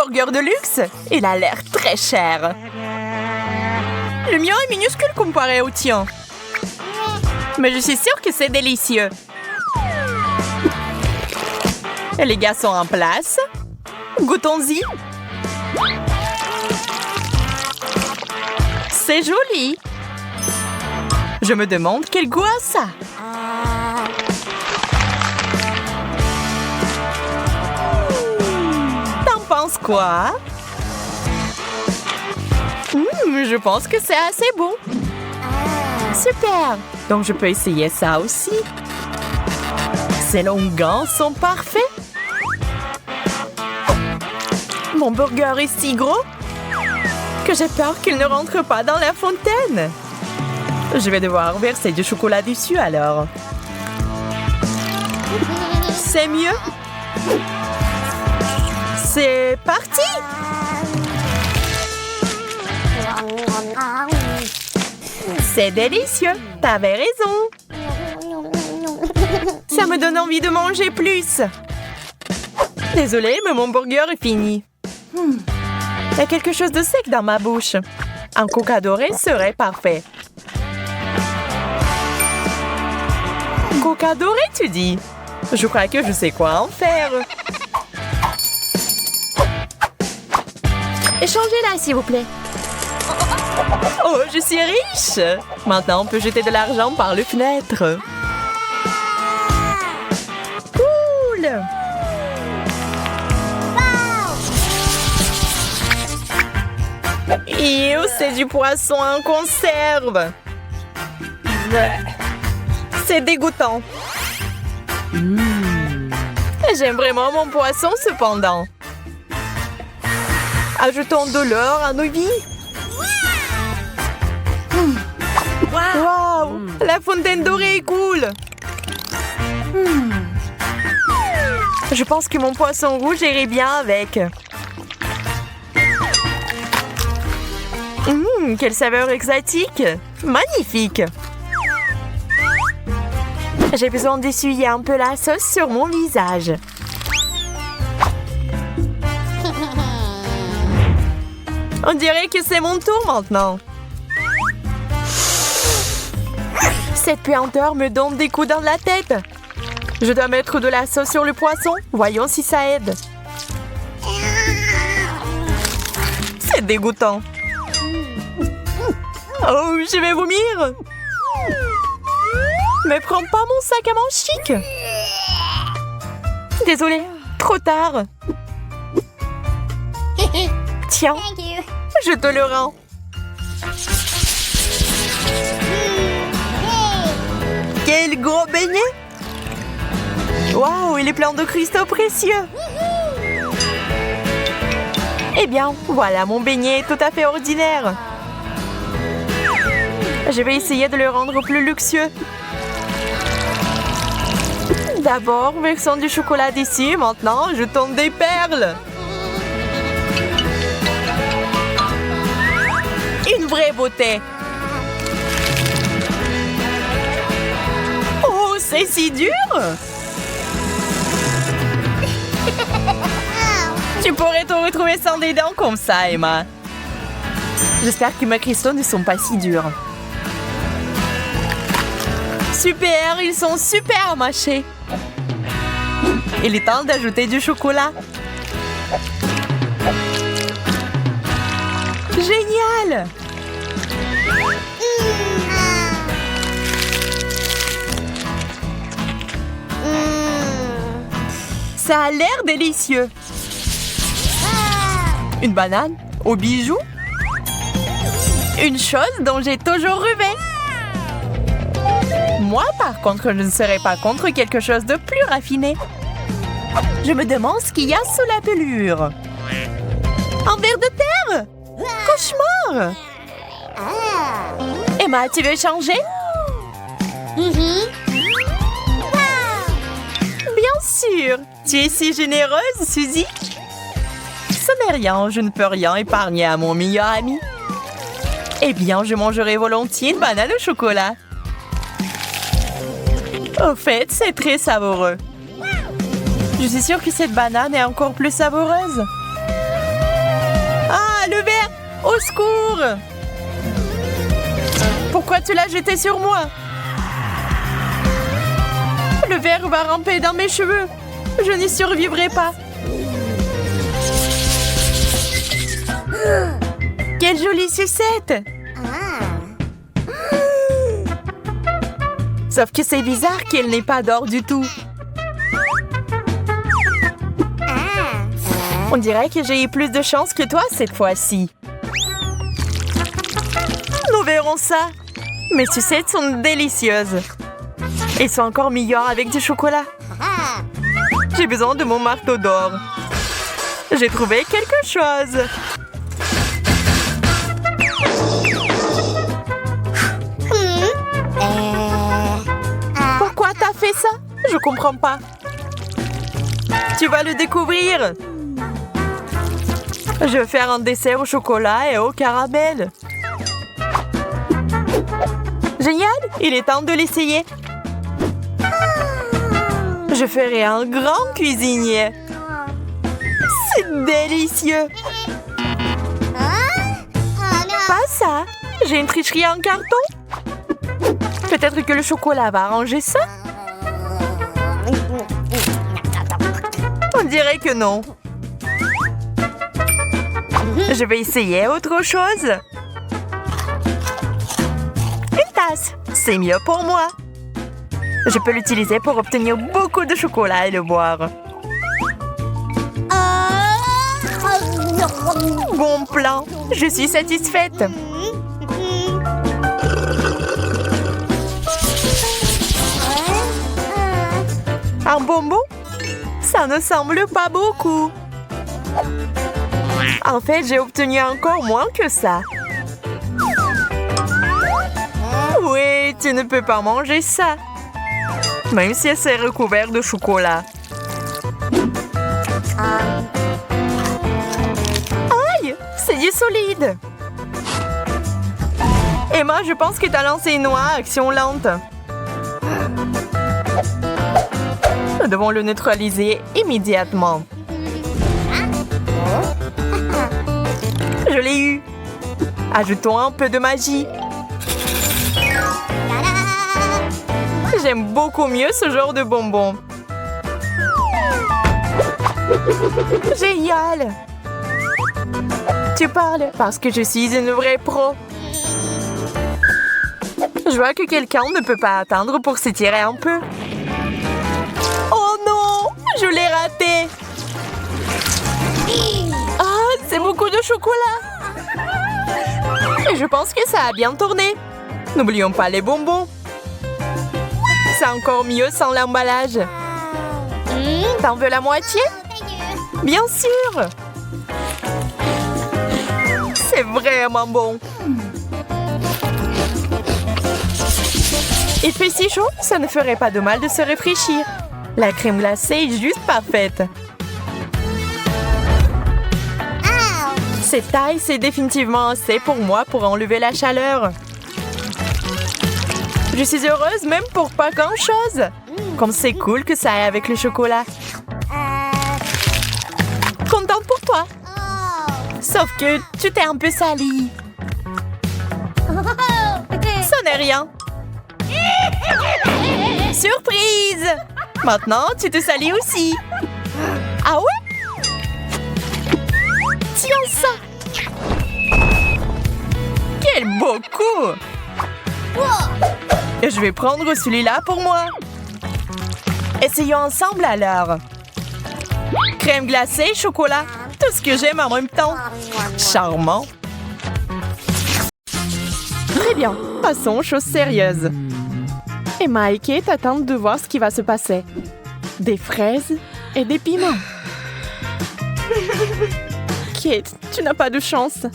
burger de luxe. Il a l'air très cher. Le mien est minuscule comparé au tien. Mais je suis sûre que c'est délicieux. Et les gars sont en place. Goûtons-y. C'est joli. Je me demande quel goût a ça. T'en penses quoi? Je pense que c'est assez bon. Super. Donc je peux essayer ça aussi. Ces longueurs sont parfaits. Mon burger est si gros que j'ai peur qu'il ne rentre pas dans la fontaine. Je vais devoir verser du chocolat dessus alors. C'est mieux. C'est parti! C'est délicieux. T'avais raison. Ça me donne envie de manger plus. Désolée, mais mon burger est fini. Il y a quelque chose de sec dans ma bouche. Un coca doré serait parfait. Coca doré, tu dis? Je crois que je sais quoi en faire. Échangez-la, s'il vous plaît. Oh, je suis riche! Maintenant, on peut jeter de l'argent par les fenêtres. Cool! Ew, c'est du poisson en conserve. C'est dégoûtant. J'aime vraiment mon poisson cependant. Ajoutons de l'or à nos vies. Wow! La fontaine dorée est cool. Je pense que mon poisson rouge irait bien avec. Quelle saveur exotique! Magnifique! J'ai besoin d'essuyer un peu la sauce sur mon visage. On dirait que c'est mon tour maintenant. Cette puanteur me donne des coups dans la tête. Je dois mettre de la sauce sur le poisson. Voyons si ça aide. C'est dégoûtant. Oh, je vais vomir. Mais prends pas mon sac à main chic. Désolée, trop tard. Tiens, je te le rends. Quel gros beignet! Waouh, il est plein de cristaux précieux. Eh bien, voilà, mon beignet est tout à fait ordinaire. Je vais essayer de le rendre plus luxueux. D'abord, versons du chocolat dessus. Maintenant, jetons des perles. Une vraie beauté. Oh, c'est si dur. Tu pourrais te retrouver sans des dents comme ça, Emma. J'espère que mes cristaux ne sont pas si durs. Super, ils sont super mâchés. Il est temps d'ajouter du chocolat. Génial! Ça a l'air délicieux. Une banane aux bijoux. Une chose dont j'ai toujours rêvé. Moi, par contre, je ne serais pas contre quelque chose de plus raffiné. Je me demande ce qu'il y a sous la pelure. Un ver de terre! Cauchemar! Emma, tu veux changer? Bien sûr! Tu es si généreuse, Suzy! Ce n'est rien, je ne peux rien épargner à mon meilleur ami. Eh bien, je mangerai volontiers une banane au chocolat. Au fait, c'est très savoureux. Je suis sûre que cette banane est encore plus savoureuse. Ah, le verre! Au secours! Pourquoi tu l'as jeté sur moi? Le verre va ramper dans mes cheveux. Je n'y survivrai pas. Quelle jolie sucette! Sauf que c'est bizarre qu'elle n'ait pas d'or du tout. On dirait que j'ai eu plus de chance que toi cette fois-ci. Nous verrons ça. Mes sucettes sont délicieuses. Elles sont encore meilleures avec du chocolat. J'ai besoin de mon marteau d'or. J'ai trouvé quelque chose. Pourquoi t'as fait ça? Je comprends pas. Tu vas le découvrir. Je vais faire un dessert au chocolat et au caramel. Génial! Il est temps de l'essayer. Je ferai un grand cuisinier. C'est délicieux. Pas ça. J'ai une tricherie en carton. Peut-être que le chocolat va arranger ça. On dirait que non. Je vais essayer autre chose. Une tasse. C'est mieux pour moi. Je peux l'utiliser pour obtenir beaucoup de chocolat et le boire. Bon plan. Je suis satisfaite. Un bonbon? Ça ne semble pas beaucoup. En fait, j'ai obtenu encore moins que ça. Oui, tu ne peux pas manger ça. Même si c'est recouvert de chocolat. Aïe! C'est du solide! Emma, je pense que t'as lancé une noix à action lente. Nous devons le neutraliser immédiatement. Je l'ai eu. Ajoutons un peu de magie. J'aime beaucoup mieux ce genre de bonbons. Génial! Tu parles parce que je suis une vraie pro. Je vois que quelqu'un ne peut pas attendre pour s'étirer un peu. Oh non! Je l'ai raté! Ah, c'est beaucoup de chocolat! Et je pense que ça a bien tourné. N'oublions pas les bonbons. C'est encore mieux sans l'emballage. T'en veux la moitié? Bien sûr! C'est vraiment bon. Il fait si chaud, ça ne ferait pas de mal de se rafraîchir. La crème glacée est juste parfaite. Cette taille, c'est définitivement assez pour moi pour enlever la chaleur. Je suis heureuse même pour pas grand-chose. Comme c'est cool que ça aille avec le chocolat. Contente pour toi. Sauf que tu t'es un peu salie. Ça n'est rien. Surprise! Maintenant, tu te salis aussi. Ah ouais? Tiens ça! Quel beau coup! Je vais prendre celui-là pour moi. Essayons ensemble alors. Crème glacée, chocolat. Tout ce que j'aime en même temps. Charmant. Très bien. Passons aux choses sérieuses. Emma et Kate attendent de voir ce qui va se passer. Des fraises et des piments. Kate, tu n'as pas de chance.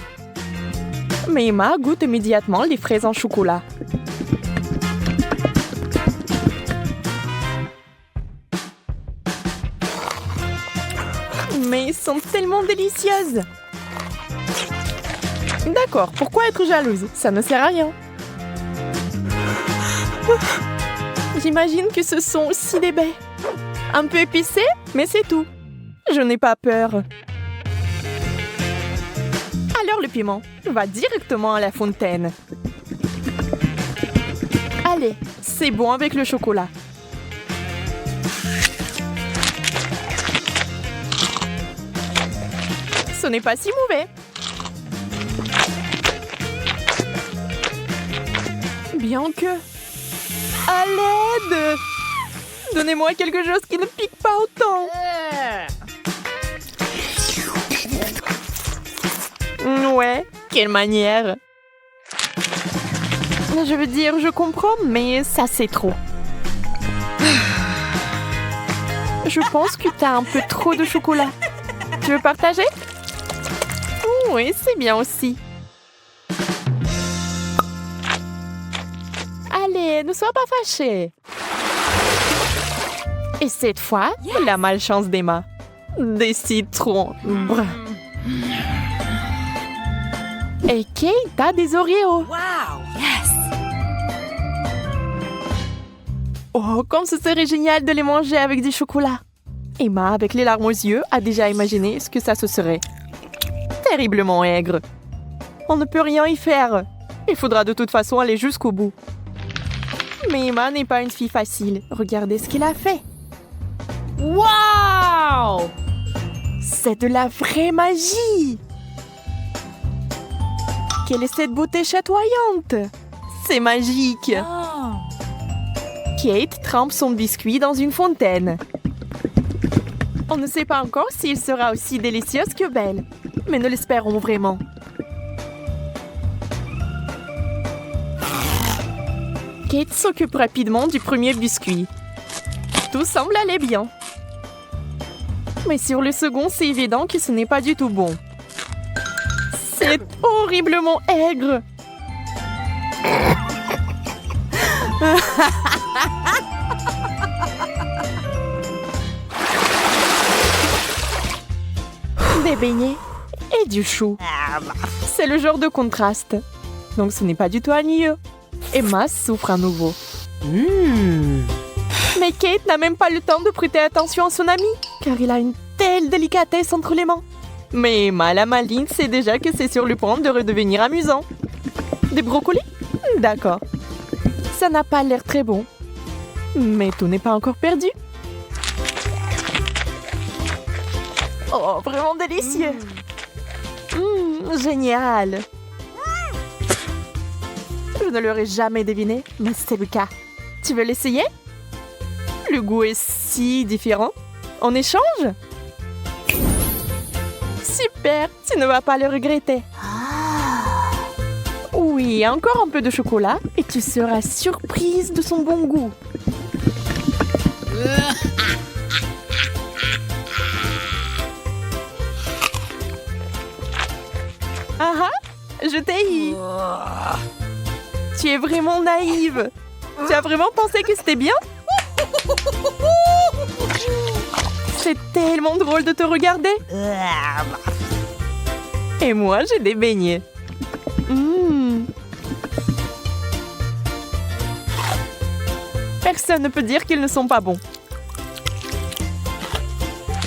Mais Emma goûte immédiatement les fraises en chocolat. Mais elles sont tellement délicieuses. D'accord, pourquoi être jalouse? Ça ne sert à rien. J'imagine que ce sont aussi des baies. Un peu épicées, mais c'est tout. Je n'ai pas peur. faire le piment. Va directement à la fontaine. Allez, c'est bon avec le chocolat. Ce n'est pas si mauvais. Bien que... À l'aide! Donnez-moi quelque chose qui ne pique pas autant. Ouais, quelle manière. Je veux dire, je comprends, mais ça c'est trop. Je pense que t'as un peu trop de chocolat. Tu veux partager? Oui, c'est bien aussi. Allez, ne sois pas fâchée. Et cette fois, la malchance d'Emma. Des citrons. Brr. Et Kate a des Oreos. Wow! Yes! Oh, comme ce serait génial de les manger avec du chocolat. Emma, avec les larmes aux yeux, a déjà imaginé ce que ça se serait. Terriblement aigre. On ne peut rien y faire. Il faudra de toute façon aller jusqu'au bout. Mais Emma n'est pas une fille facile. Regardez ce qu'il a fait. Wow! C'est de la vraie magie! Quelle est cette beauté chatoyante? C'est magique! Oh. Kate trempe son biscuit dans une fontaine. On ne sait pas encore s'il sera aussi délicieux que belle, mais nous l'espérons vraiment. Kate s'occupe rapidement du premier biscuit. Tout semble aller bien. Mais sur le second, c'est évident que ce n'est pas du tout bon. C'est horriblement aigre. Des beignets et du chou. C'est le genre de contraste. Donc ce n'est pas du tout ennuyeux. Emma souffre à nouveau. Mais Kate n'a même pas le temps de prêter attention à son ami, car il a une telle délicatesse entre les mains. Mais Emma, la maline, sait déjà que c'est sur le point de redevenir amusant. Des brocolis? D'accord. Ça n'a pas l'air très bon. Mais tout n'est pas encore perdu. Oh, vraiment délicieux. Génial. Je ne l'aurais jamais deviné, mais c'est le cas. Tu veux l'essayer? Le goût est si différent. On échange? Super, tu ne vas pas le regretter. Oui, encore un peu de chocolat et tu seras surprise de son bon goût. Ah ah, je t'ai eu. Tu es vraiment naïve. Tu as vraiment pensé que c'était bien? C'est tellement drôle de te regarder. Et moi, j'ai des beignets. Personne ne peut dire qu'ils ne sont pas bons.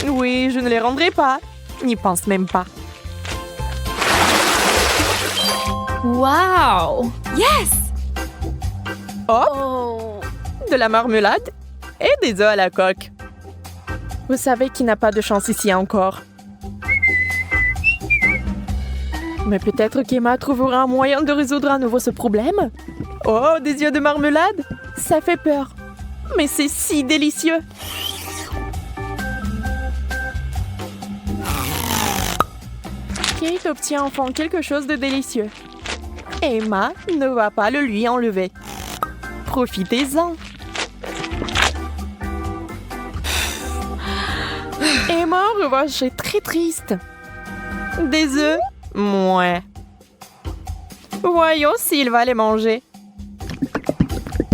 Oui, je ne les rendrai pas. N'y pense même pas. Wow! Yes! Hop, Oh! de la marmelade et des œufs à la coque. Vous savez qu'il n'a pas de chance ici encore. Mais peut-être qu'Emma trouvera un moyen de résoudre à nouveau ce problème. Oh, des yeux de marmelade? Ça fait peur. Mais c'est si délicieux. Kate obtient enfin quelque chose de délicieux. Emma ne va pas le lui enlever. Profitez-en. Emma, en revanche, est très triste. Des œufs? Mouais. Voyons s'il va les manger.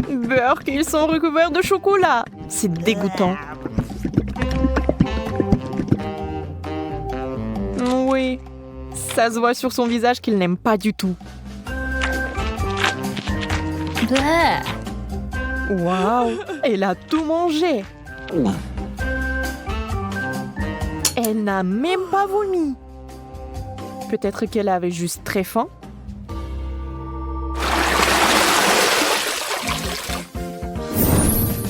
Beurre qu'ils sont recouverts de chocolat. C'est dégoûtant. Oui. Ça se voit sur son visage qu'il n'aime pas du tout. Waouh! Elle a tout mangé. Elle n'a même pas vomi. Peut-être qu'elle avait juste très faim.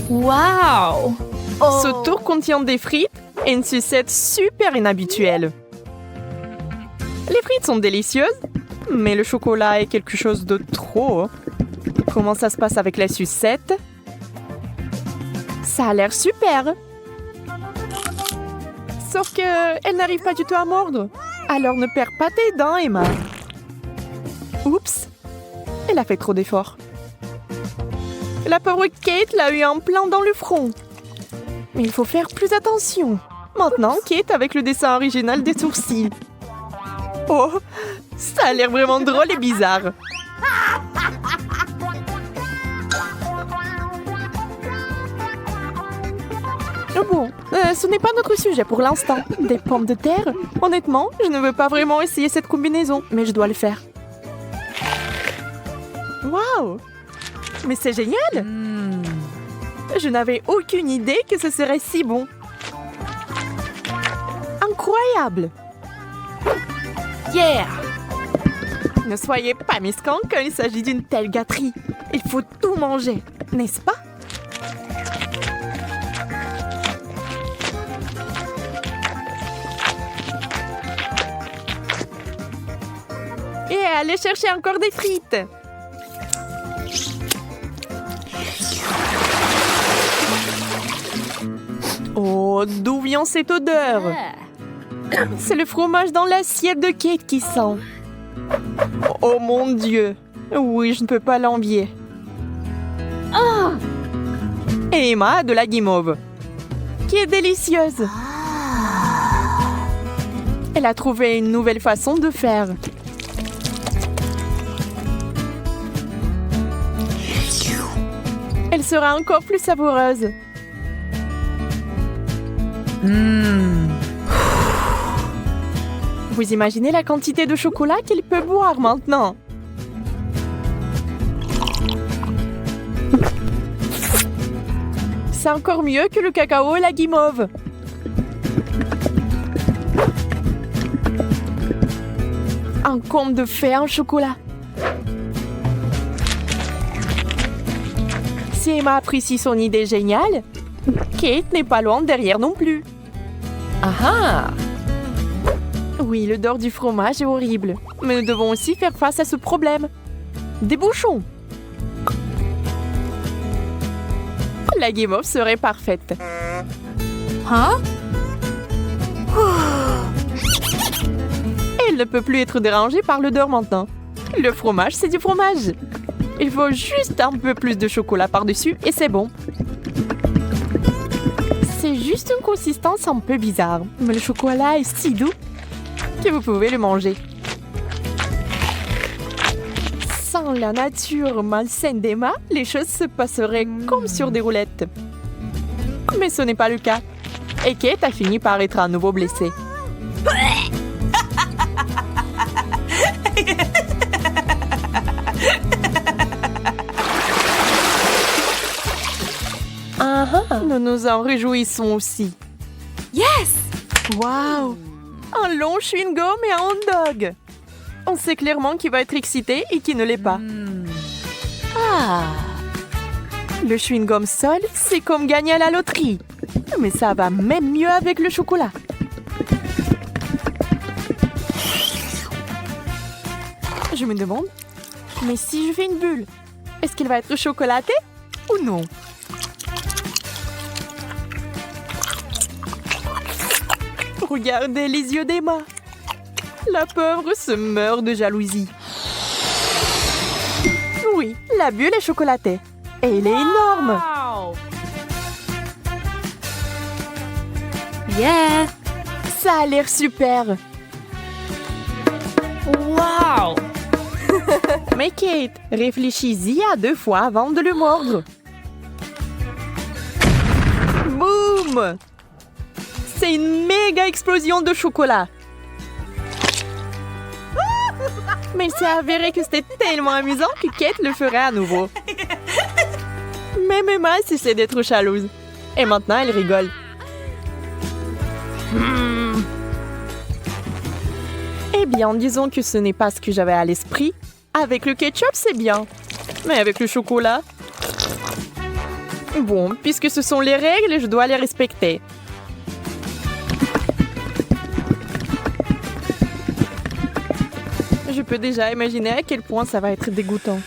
Wow! Ce tour contient des frites et une sucette super inhabituelle. Les frites sont délicieuses, mais le chocolat est quelque chose de trop. Comment ça se passe avec la sucette? Ça a l'air super. Sauf que elle n'arrive pas du tout à mordre. Alors ne perds pas tes dents, Emma. Oups, elle a fait trop d'efforts. La pauvre Kate l'a eu en plein dans le front. Mais il faut faire plus attention. Maintenant, Kate avec le dessin original des sourcils. Oh, ça a l'air vraiment drôle et bizarre. Bon, ce n'est pas notre sujet pour l'instant. Des pommes de terre? Honnêtement, je ne veux pas vraiment essayer cette combinaison, mais je dois le faire. Waouh! Mais c'est génial! Je n'avais aucune idée que ce serait si bon. Incroyable! Yeah! Ne soyez pas mesquins quand il s'agit d'une telle gâterie. Il faut tout manger, n'est-ce pas? Et allez chercher encore des frites. Oh, d'où vient cette odeur? C'est le fromage dans l'assiette de Kate qui sent. Oh mon Dieu. Oui, je ne peux pas l'envier. Et Emma a de la guimauve, qui est délicieuse. Elle a trouvé une nouvelle façon de faire. Elle sera encore plus savoureuse. Vous imaginez la quantité de chocolat qu'elle peut boire maintenant? C'est encore mieux que le cacao et la guimauve. Un conte de fées en chocolat. Si Emma apprécie son idée géniale, Kate n'est pas loin derrière non plus. Ah ah! Oui, l'odeur du fromage est horrible, mais nous devons aussi faire face à ce problème. Des bouchons. La guimauve serait parfaite. Hein? Elle ne peut plus être dérangée par l'odeur maintenant. Le fromage, c'est du fromage. Il faut juste un peu plus de chocolat par-dessus et c'est bon. C'est juste une consistance un peu bizarre, mais le chocolat est si doux que vous pouvez le manger. Sans la nature malsaine d'Emma, les choses se passeraient comme sur des roulettes. Mais ce n'est pas le cas. Et Kate a fini par être à nouveau blessée. Nous nous en réjouissons aussi. Yes! Waouh! Un long chewing-gum et un hot dog. On sait clairement qui va être excité et qui ne l'est pas. Le chewing-gum seul, c'est comme gagner à la loterie. Mais ça va même mieux avec le chocolat. Je me demande, mais si je fais une bulle, est-ce qu'elle va être chocolatée ou non? Regardez les yeux d'Emma. La pauvre se meurt de jalousie. Oui, la bulle est chocolatée. Et elle est énorme. Yeah! Ça a l'air super. Wow! Mais Kate, réfléchis-y à 2 fois avant de le mordre. Boum! C'est une méga explosion de chocolat. Mais il s'est avéré que c'était tellement amusant que Kate le ferait à nouveau. Même Emma cessait d'être jalouse. Et maintenant, elle rigole. Et bien, disons que ce n'est pas ce que j'avais à l'esprit. Avec le ketchup, c'est bien. Mais avec le chocolat... Bon, puisque ce sont les règles, je dois les respecter. Je peux déjà imaginer à quel point ça va être dégoûtant.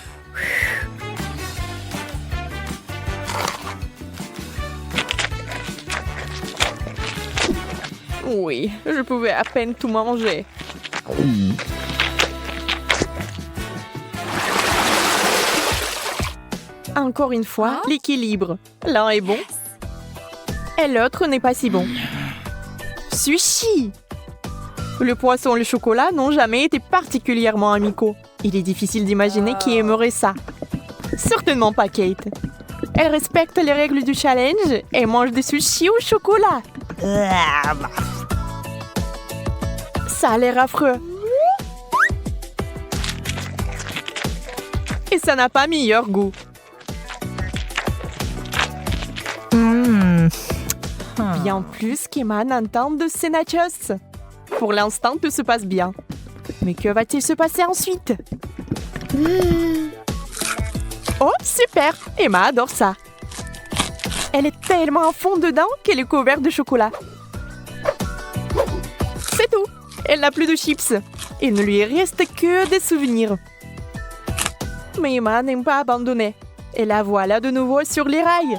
Oui, je pouvais à peine tout manger. Encore une fois, l'équilibre. L'un est bon et l'autre n'est pas si bon. Sushi! Le poisson et le chocolat n'ont jamais été particulièrement amicaux. Il est difficile d'imaginer qui aimerait ça. Certainement pas Kate. Elle respecte les règles du challenge et mange des sushis au chocolat. Ça a l'air affreux. Et ça n'a pas meilleur goût. Bien plus qu'Emma n'entend de ces nachos. Pour l'instant, tout se passe bien. Mais que va-t-il se passer ensuite? Oh, super! Emma adore ça. Elle est tellement à fond dedans qu'elle est couverte de chocolat. C'est tout. Elle n'a plus de chips. Il ne lui reste que des souvenirs. Mais Emma n'aime pas abandonner. Et la voilà de nouveau sur les rails.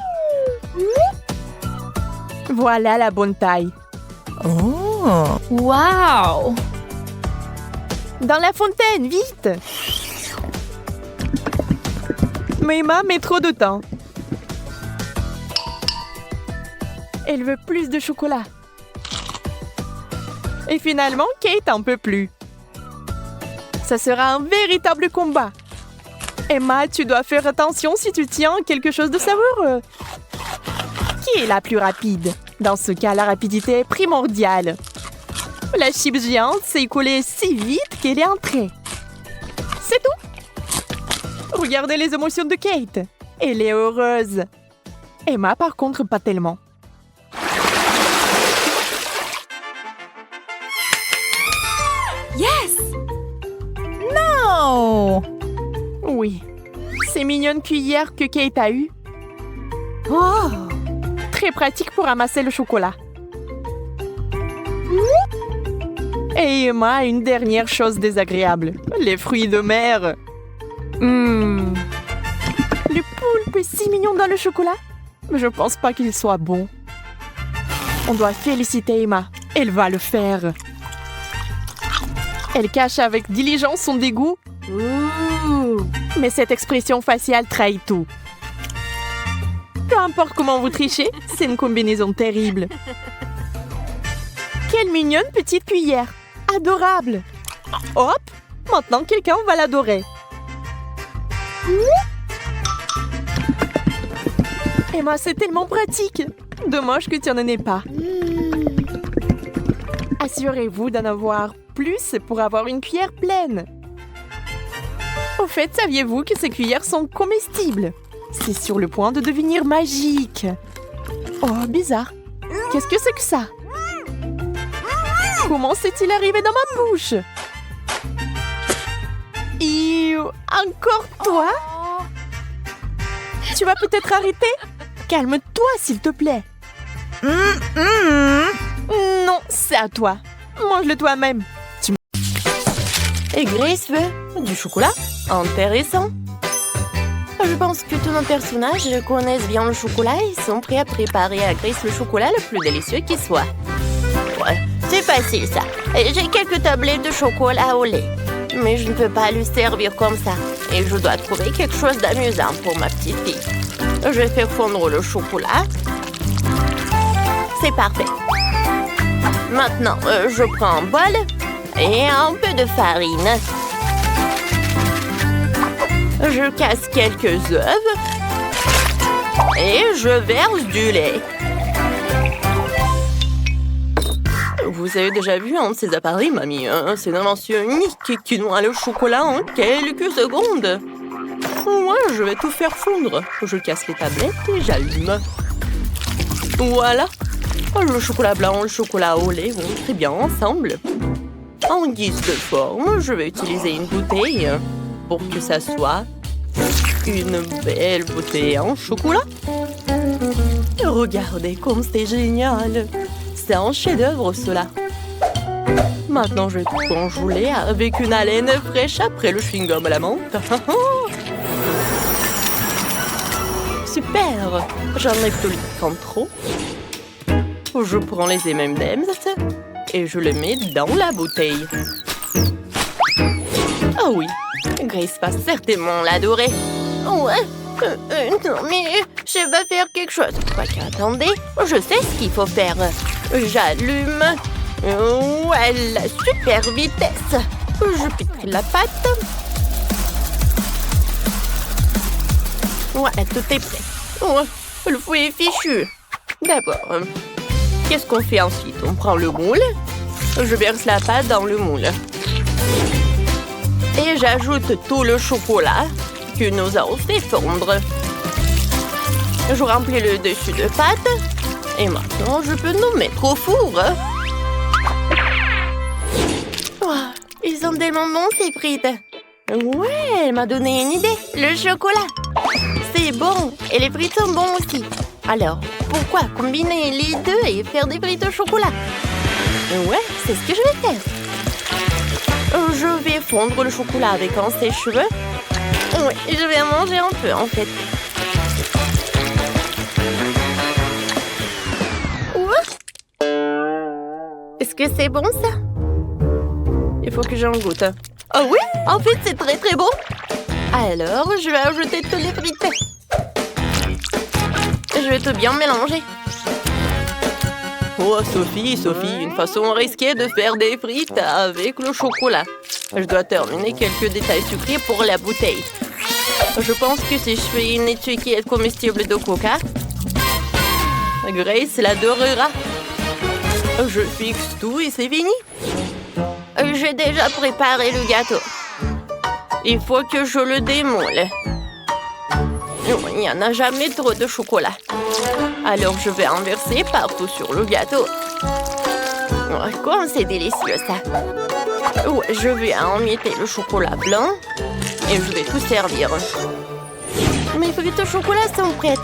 Voilà la bonne taille. Oh! Wow! Dans la fontaine, vite! Mais Emma met trop de temps. Elle veut plus de chocolat. Et finalement, Kate en peut plus. Ça sera un véritable combat. Emma, tu dois faire attention si tu tiens quelque chose de savoureux. Qui est la plus rapide? Dans ce cas, la rapidité est primordiale. La chips géante s'est écoulée si vite qu'elle est entrée. C'est tout. Regardez les émotions de Kate. Elle est heureuse. Emma, par contre, pas tellement. Yes! No! Oui. Ces mignonnes cuillères que Kate a eues. Oh! Très pratique pour ramasser le chocolat. Et Emma a une dernière chose désagréable. Les fruits de mer. Le poulpe est si mignon dans le chocolat. Mais je pense pas qu'il soit bon. On doit féliciter Emma. Elle va le faire. Elle cache avec diligence son dégoût. Mais cette expression faciale trahit tout. Peu importe comment vous trichez, c'est une combinaison terrible. Quelle mignonne petite cuillère. Adorable. Hop, maintenant quelqu'un va l'adorer. Emma, c'est tellement pratique. Dommage que tu n'en aies pas. Assurez-vous d'en avoir plus pour avoir une cuillère pleine. Au fait, saviez-vous que ces cuillères sont comestibles? C'est sur le point de devenir magique. Oh, bizarre. Qu'est-ce que c'est que ça? Comment s'est-il arrivé dans ma bouche? Encore toi? Tu vas peut-être arrêter? Calme-toi, s'il te plaît. Non, c'est à toi. Mange-le toi-même. Et Grace veut du chocolat? Intéressant. Je pense que tous nos personnages connaissent bien le chocolat et sont prêts à préparer à Grace le chocolat le plus délicieux qui soit. Ouais, c'est facile ça. J'ai quelques tablettes de chocolat au lait. Mais je ne peux pas lui servir comme ça. Et je dois trouver quelque chose d'amusant pour ma petite fille. Je vais faire fondre le chocolat. C'est parfait. Maintenant, je prends un bol et un peu de farine. Je casse quelques œufs et je verse du lait. Vous avez déjà vu un de ces appareils, mamie? C'est une invention unique qui noie le chocolat en quelques secondes. Moi, je vais tout faire fondre. Je casse les tablettes et j'allume. Voilà. Le chocolat blanc et le chocolat au lait vont très bien ensemble. En guise de forme, je vais utiliser une bouteille pour que ça soit une belle bouteille en chocolat. Regardez comme c'est génial. C'est un chef-d'œuvre, cela. Maintenant, je vais tout congeler avec une haleine fraîche après le chewing-gum à la menthe. Super! J'enlève tout le trop. Je prends les M&M's et je les mets dans la bouteille. Ah oui, Grace va certainement l'adorer. Ouais, non mais je vais faire quelque chose. Attendez, je sais ce qu'il faut faire. J'allume. Ouais, la super vitesse. Je pétris la pâte. Voilà, tout est prêt. Oh, le fouet est fichu. D'abord, qu'est-ce qu'on fait ensuite? On prend le moule. Je verse la pâte dans le moule. Et j'ajoute tout le chocolat que nous avons fait fondre. Je remplis le dessus de pâte. Et maintenant, je peux nous mettre au four. Oh, ils sont tellement bons, ces frites. Ouais, elle m'a donné une idée. Le chocolat. C'est bon. Et les frites sont bons aussi. Alors, pourquoi combiner les deux et faire des frites au chocolat? Ouais, c'est ce que je vais faire. Je vais fondre le chocolat avec un sèche-cheveux. Oui, je vais en manger un peu, en fait. Est-ce que c'est bon, ça? Il faut que j'en goûte. Oh oui, en fait, c'est très très bon. Alors, je vais ajouter tous les frites. Je vais tout bien mélanger. Oh, Sophie, une façon risquée de faire des frites avec le chocolat. Je dois terminer quelques détails sucrés pour la bouteille. Je pense que si je fais une étiquette comestible de coca, Grace l'adorera. Je fixe tout et c'est fini. J'ai déjà préparé le gâteau. Il faut que je le démoule. Il n'y en a jamais trop de chocolat. Alors je vais en verser partout sur le gâteau. Oh, comme c'est délicieux ça. Ouais, je vais emietter le chocolat blanc et je vais tout servir. Mes frites au chocolat sont prêtes.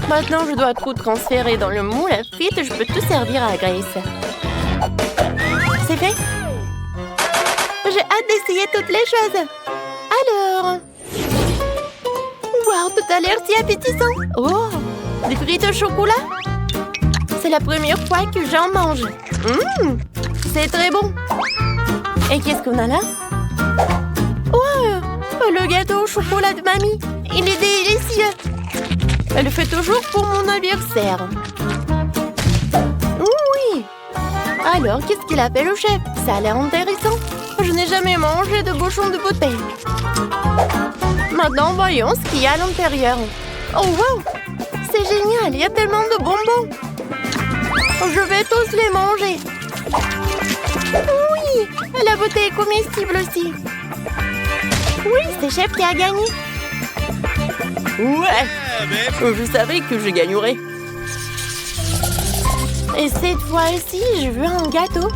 Maintenant, je dois tout transférer dans le moule à frites. Je peux tout servir à Grace. C'est fait? J'ai hâte d'essayer toutes les choses. Alors... Wow, tout a l'air si appétissant. Oh, des frites au chocolat? C'est la première fois que j'en mange. C'est très bon. Et qu'est-ce qu'on a là? Wow, le gâteau au chocolat de mamie. Il est délicieux. Elle le fait toujours pour mon anniversaire. Oui. Alors, qu'est-ce qu'il a fait le chef? Ça a l'air intéressant. Je n'ai jamais mangé de bouchon de bouteille. Maintenant, voyons ce qu'il y a à l'intérieur. Oh, wow! C'est génial, il y a tellement de bonbons. Je vais tous les manger. Oui, la bouteille est comestible aussi. Oui, c'est chef qui a gagné. Ouais, je savais que je gagnerais. Et cette fois-ci, je veux un gâteau.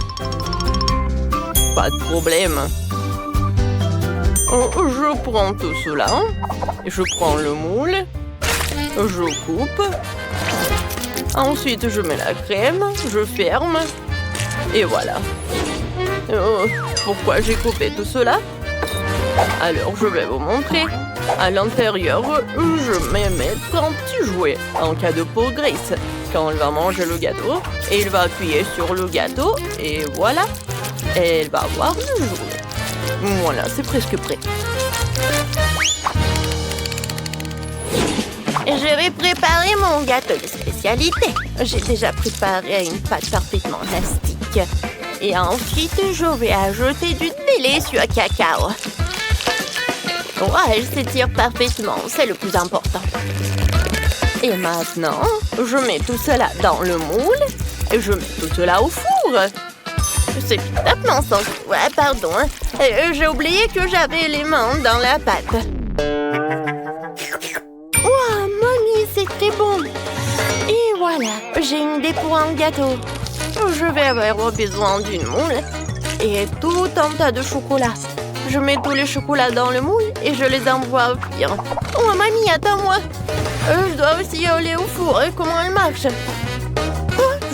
Pas de problème. Je prends tout cela. Je prends le moule. Je coupe. Ensuite, je mets la crème. Je ferme. Et voilà. Pourquoi j'ai coupé tout cela? Alors, je vais vous montrer. À l'intérieur, je vais mettre un petit jouet. En cadeau pour Grace. Quand elle va manger le gâteau, elle va appuyer sur le gâteau. Et voilà. Elle va avoir le jouet. Voilà, c'est presque prêt. Je vais préparer mon gâteau de spécialité. J'ai déjà préparé une pâte parfaitement élastique. Et ensuite, je vais ajouter du délicieux cacao. Ouais, elle s'étire parfaitement, c'est le plus important. Et maintenant, je mets tout cela dans le moule et je mets tout cela au four. C'est complètement sans... Ouais, pardon. J'ai oublié que j'avais les mains dans la pâte. Wow, mamie, c'est très bon. Et voilà, j'ai une idée pour un gâteau. Je vais avoir besoin d'une moule. Et tout un tas de chocolat. Je mets tous les chocolats dans le moule et je les envoie au cuire. Oh, mamie, attends-moi. Je dois aussi aller au four. Comment elle marche?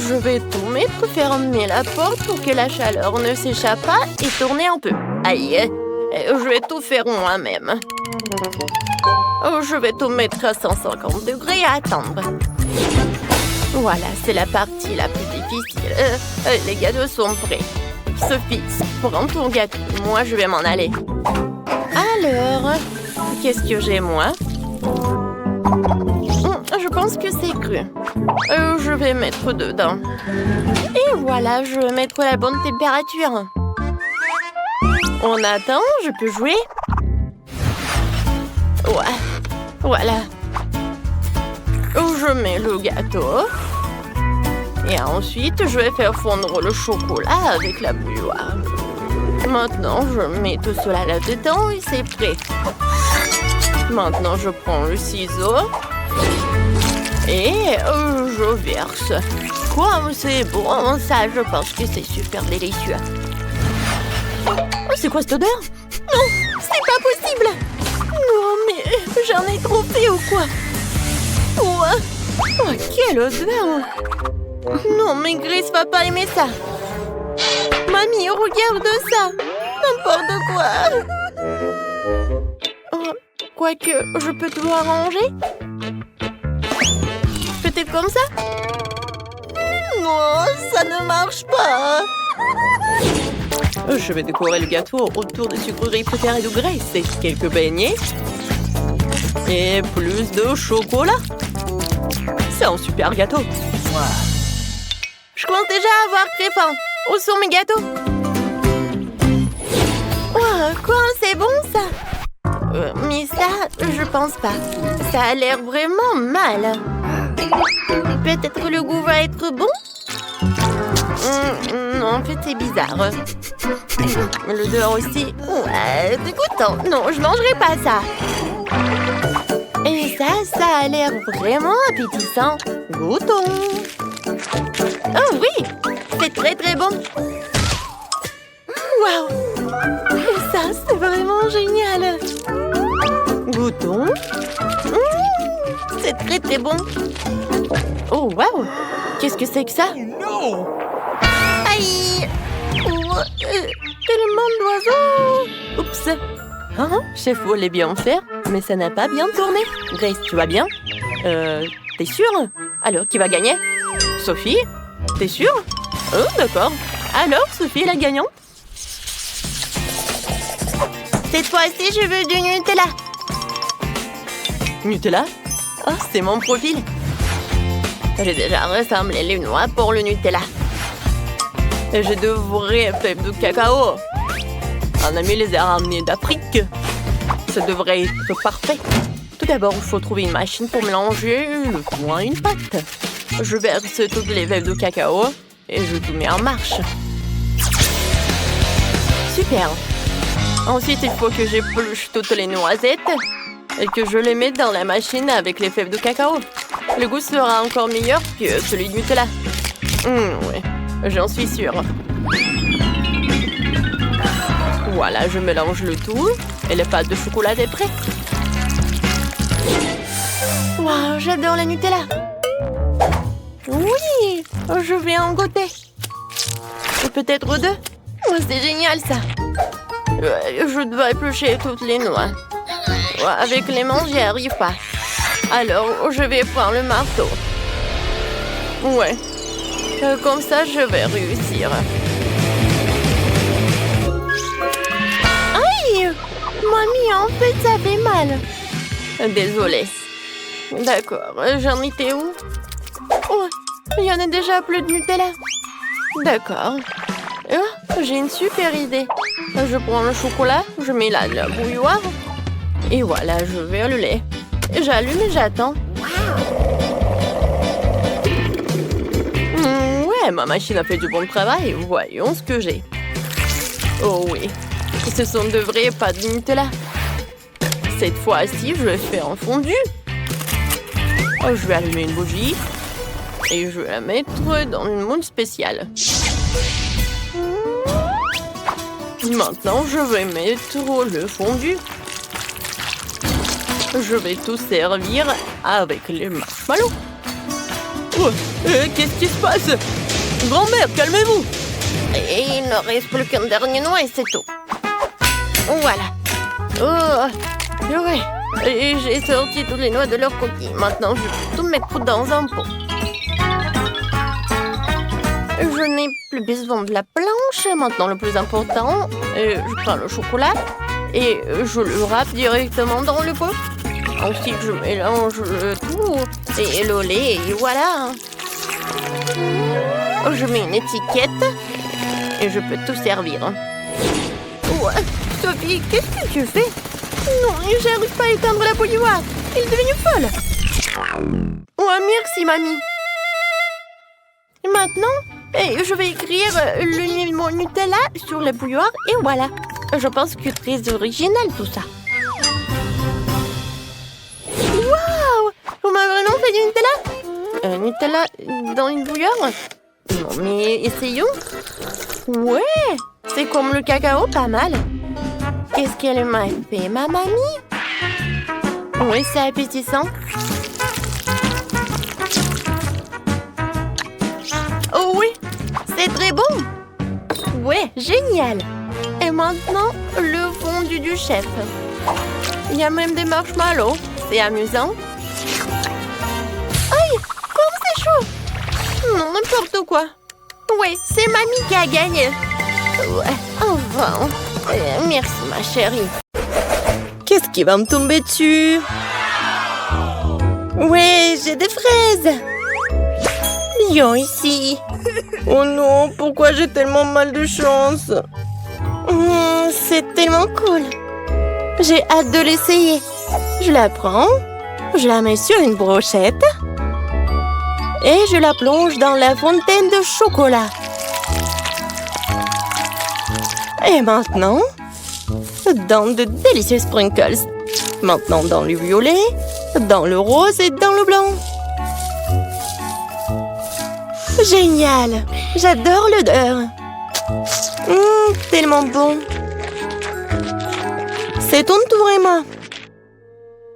Je vais tout mettre, fermer la porte pour que la chaleur ne s'échappe pas et tourner un peu. Aïe, je vais tout faire moi-même. Je vais tout mettre à 150 degrés et attendre. Voilà, c'est la partie la plus difficile. Les gâteaux sont prêts. Sophie, prends ton gâteau. Moi, je vais m'en aller. Alors, qu'est-ce que j'ai, moi? Je pense que c'est cru. Je vais mettre dedans. Et voilà, je vais mettre la bonne température. On attend, je peux jouer? Ouais, voilà. Je mets le gâteau. Et ensuite, je vais faire fondre le chocolat avec la bouilloire. Maintenant, je mets tout cela là-dedans et c'est prêt. Maintenant, je prends le ciseau. Et je verse. Quoi, c'est bon, ça, je pense que c'est super délicieux. Oh, c'est quoi cette odeur? Non, c'est pas possible. Non, mais j'en ai trop fait ou quoi? Oh, quelle odeur! Non, mais Grace va pas aimer ça. Mamie, regarde ça. N'importe quoi. Quoique, je peux tout arranger? Peut-être comme ça? Non, ça ne marche pas. Je vais décorer le gâteau autour des sucreries préférées de Grace. Et quelques beignets. Et plus de chocolat. C'est un super gâteau. Wow. Je commence déjà à avoir très faim. Où sont mes gâteaux? Oh, quoi, c'est bon ça? Mais ça, je pense pas. Ça a l'air vraiment mal. Peut-être que le goût va être bon? Non, en fait, c'est bizarre. L'odeur aussi. Ouais, dégoûtant. Non, je mangerai pas ça. Et ça a l'air vraiment appétissant. Goûtons. Oh oui, c'est très très bon. Waouh! Ça, c'est vraiment génial. Goûtons. C'est très très bon. Oh waouh! Qu'est-ce que c'est que ça? Aïe! Tellement d'oiseaux! Oups! Hein? Chef voulait bien faire, mais ça n'a pas bien tourné. Grace, tu vas bien? T'es sûre? Alors, qui va gagner? Sophie? T'es sûre? Oh, d'accord. Alors, Sophie est la gagnante? Cette fois-ci, je veux du Nutella. Nutella? Oh, c'est mon profil. J'ai déjà rassemblé les noix pour le Nutella. Et j'ai de vraies fèves de cacao. Un ami les a ramenées d'Afrique. Ça devrait être parfait. Tout d'abord, il faut trouver une machine pour mélanger le foin à une pâte. Je verse toutes les fèves de cacao et je tout mets en marche. Super. Ensuite, il faut que j'épluche toutes les noisettes et que je les mette dans la machine avec les fèves de cacao. Le goût sera encore meilleur que celui du Nutella. Oui, j'en suis sûre. Voilà, je mélange le tout et la pâte de chocolat est prête. Waouh, j'adore la Nutella. Oui, je vais en goûter. Et peut-être deux. Oh, c'est génial ça. Je dois éplucher toutes les noix. Avec les mains, j'y arrive pas. Alors, je vais prendre le marteau. Ouais. Comme ça, je vais réussir. Aïe! Mamie, en fait, ça fait mal. Désolée. D'accord, j'en étais où? Oh, il y en a déjà plus de Nutella. D'accord. J'ai une super idée. Je prends le chocolat, je mets la bouilloire. Et voilà, je verse le lait. J'allume et j'attends. Ouais, ma machine a fait du bon travail. Voyons ce que j'ai. Oh oui, ce sont de vraies pâtes de Nutella. Cette fois-ci, je vais faire un fondu. Je vais allumer une bougie. Et je vais la mettre dans une moule spéciale. Maintenant, je vais mettre le fondu. Je vais tout servir avec les marshmallows. Qu'est-ce qui se passe? Grand-mère, calmez-vous! Et il ne reste plus qu'un dernier noix et c'est tout. Voilà. Ouais. Et j'ai sorti tous les noix de leur coquille. Maintenant, je vais tout mettre dans un pot. Je n'ai plus besoin de la planche. Maintenant, le plus important, je prends le chocolat et je le râpe directement dans le pot. Ensuite, je mélange le tout et le lait et voilà. Je mets une étiquette et je peux tout servir. Ouais, Sophie, qu'est-ce que tu fais? Non, j'arrive pas à éteindre la bouilloire. Elle est devenue folle. Ouais, merci, mamie. Maintenant, je vais écrire le mot Nutella sur la bouilloire et voilà. Je pense que c'est très original tout ça. Waouh! Vous m'avez vraiment fait du Nutella? Nutella dans une bouilloire? Non, mais essayons. Ouais, c'est comme le cacao, pas mal. Qu'est-ce qu'elle m'a fait, ma mamie? Oui, c'est appétissant. Oh oui, c'est très bon. Ouais, génial. Et maintenant, le fondu du chef. Il y a même des marshmallows. C'est amusant. Aïe, comme c'est chaud. Non, n'importe quoi. Ouais, c'est mamie qui a gagné. Ouais, enfin. Merci, ma chérie. Qu'est-ce qui va me tomber dessus? Ouais, j'ai des fraises. Viens ici. Oh non, pourquoi j'ai tellement mal de chance? C'est tellement cool. J'ai hâte de l'essayer. Je la prends, je la mets sur une brochette et je la plonge dans la fontaine de chocolat. Et maintenant, dans de délicieux sprinkles. Maintenant dans le violet, dans le rose et dans le blanc. Génial! J'adore l'odeur. Tellement bon. C'est ton tour, Emma.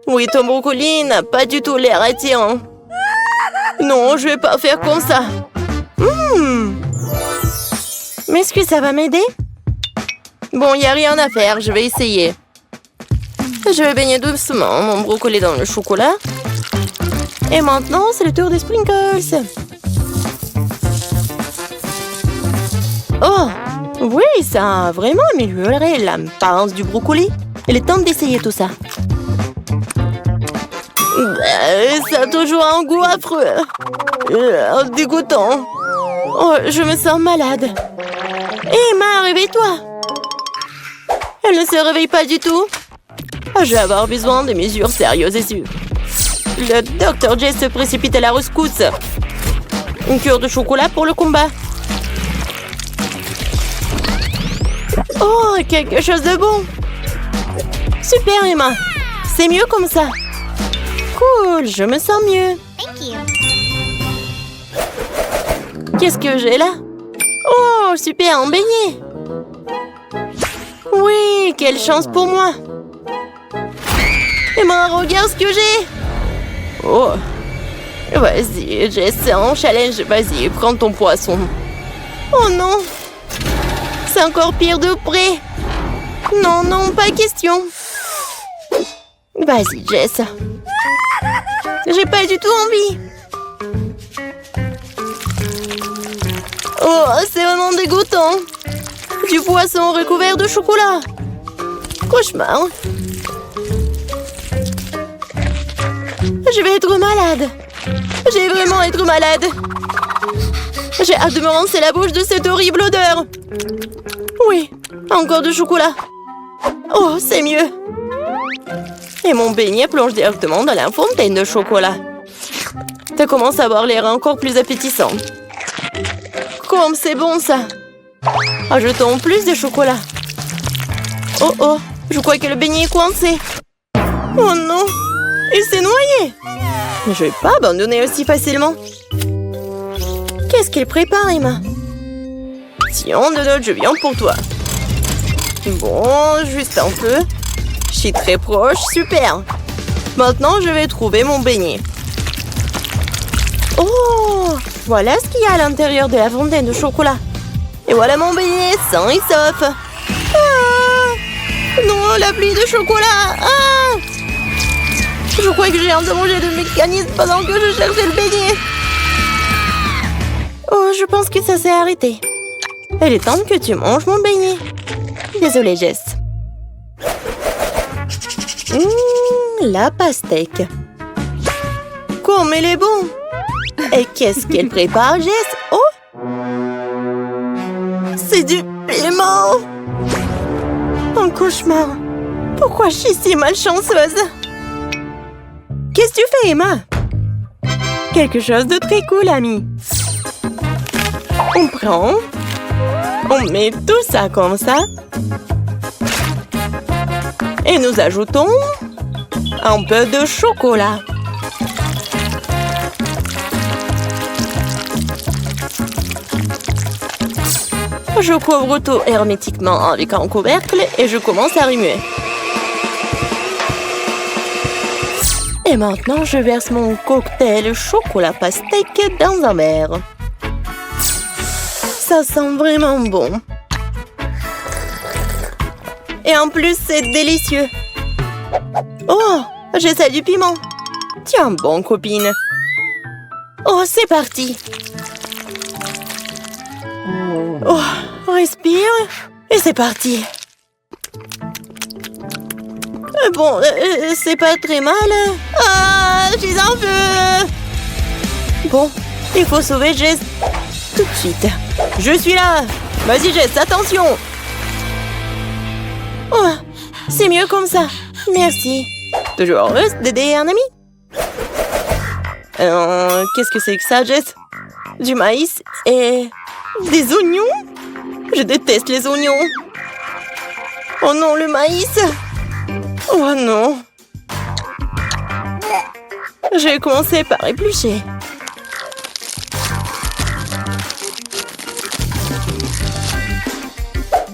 Oui, ton brocoli n'a pas du tout l'air attirant. Non, je vais pas faire comme ça. Mais est-ce que ça va m'aider? Bon, il n'y a rien à faire, je vais essayer. Je vais baigner doucement mon brocoli dans le chocolat. Et maintenant, c'est le tour des sprinkles. Oh, oui, ça a vraiment amélioré l'apparence du brocoli. Il est temps d'essayer tout ça. Ça a toujours un goût affreux. Dégoûtant. Oh, je me sens malade. Emma, réveille-toi. Elle ne se réveille pas du tout. Je vais avoir besoin de mesures sérieuses et sûres. Le Dr. J se précipite à la rescousse. Une cure de chocolat pour le combat. Oh, quelque chose de bon. Super, Emma. C'est mieux comme ça. Cool, je me sens mieux. Qu'est-ce que j'ai là? Oh, super, un beignet. Oui, quelle chance pour moi. Emma, regarde ce que j'ai. Oh. Vas-y, j'essaie un challenge. Vas-y, prends ton poisson. Oh non. C'est encore pire de près. Non, non, pas question. Vas-y, Jess. J'ai pas du tout envie. Oh, c'est vraiment dégoûtant. Du poisson recouvert de chocolat. Cauchemar. Je vais être malade. Je vais vraiment être malade. J'ai hâte de me rincer la bouche de cette horrible odeur. Oui, encore du chocolat. Oh, c'est mieux. Et mon beignet plonge directement dans la fontaine de chocolat. Ça commence à avoir l'air encore plus appétissant. Comme c'est bon, ça. Ajoutons plus de chocolat. Oh, oh, je crois que le beignet est coincé. Oh non, il s'est noyé. Mais je vais pas abandonner aussi facilement. Qu'est-ce qu'il prépare, Emma? Tiens, Donald, je viens pour toi. Bon, juste un peu. Je suis très proche, super. Maintenant, je vais trouver mon beignet. Oh, voilà ce qu'il y a à l'intérieur de la fontaine de chocolat. Et voilà mon beignet, sain et sauf. Ah, non, la pluie de chocolat. Ah, je crois que j'ai endommagé le mécanisme pendant que je cherchais le beignet. Oh, je pense que ça s'est arrêté. Il est temps que tu manges mon beignet. Désolée, Jess. La pastèque. Comme elle est bon. Et qu'est-ce qu'elle prépare, Jess? Oh! C'est du piment! Un cauchemar. Pourquoi je suis si malchanceuse? Qu'est-ce que tu fais, Emma? Quelque chose de très cool, ami. On prend. On met tout ça comme ça. Et nous ajoutons un peu de chocolat. Je couvre tout hermétiquement avec un couvercle et je commence à remuer. Et maintenant, je verse mon cocktail chocolat pastèque dans un verre. Ça sent vraiment bon. Et en plus, c'est délicieux. Oh, j'essaie du piment. Tiens bon, copine. Oh, c'est parti. Oh, respire. Et c'est parti. Bon, c'est pas très mal. Ah, je suis en feu. Bon, il faut sauver Jess tout de suite. Je suis là. Vas-y, Jess, attention. Oh, c'est mieux comme ça. Merci. Toujours heureuse d'aider un ami. Qu'est-ce que c'est que ça, Jess? Du maïs et des oignons? Je déteste les oignons. Oh non, le maïs. Oh non. Je vais commencer par éplucher.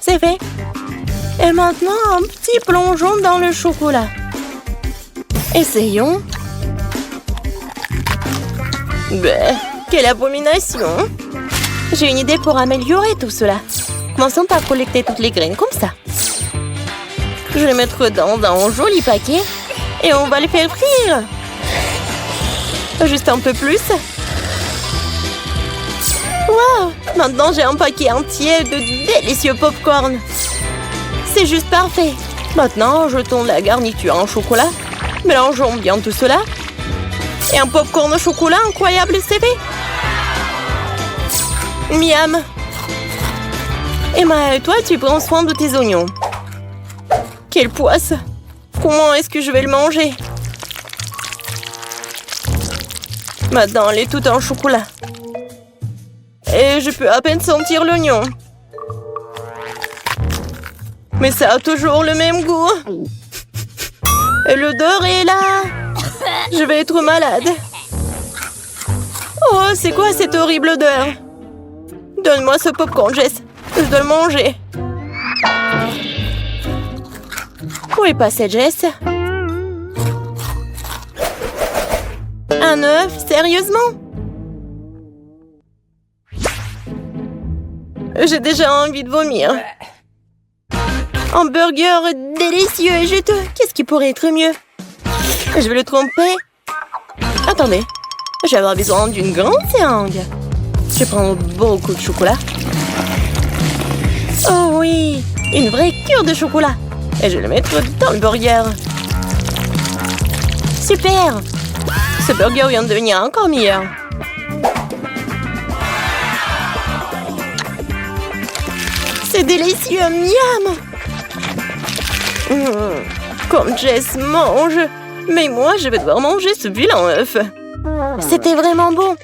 C'est fait. Et maintenant, un petit plongeon dans le chocolat. Essayons. Bah, quelle abomination! J'ai une idée pour améliorer tout cela. Commençons par collecter toutes les graines comme ça. Je vais les mettre dans un joli paquet et on va les faire frire. Juste un peu plus. Wow! Maintenant, j'ai un paquet entier de délicieux pop-corn. C'est juste parfait. Maintenant, jetons la garniture en chocolat. Mélangeons bien tout cela. Et un pop-corn au chocolat incroyable, c'est fait. Miam. Emma, toi, tu prends soin de tes oignons. Quelle poisse. Comment est-ce que je vais le manger? Maintenant, elle est toute en chocolat. Et je peux à peine sentir l'oignon. Mais ça a toujours le même goût. Et l'odeur est là. Je vais être malade. Oh, c'est quoi cette horrible odeur? Donne-moi ce popcorn, Jess. Je dois le manger. Où est passé Jess? Un œuf? Sérieusement? J'ai déjà envie de vomir. Un burger délicieux et juteux. Qu'est-ce qui pourrait être mieux? Je vais le tromper. Attendez. Je vais avoir besoin d'une grande seringue. Je prends beaucoup de chocolat. Oh oui, une vraie cure de chocolat. Et je vais le mettre dans le burger. Super! Ce burger vient de devenir encore meilleur. C'est délicieux, miam! Comme Jess mange. Mais moi, je vais devoir manger ce vilain œuf. C'était vraiment bon.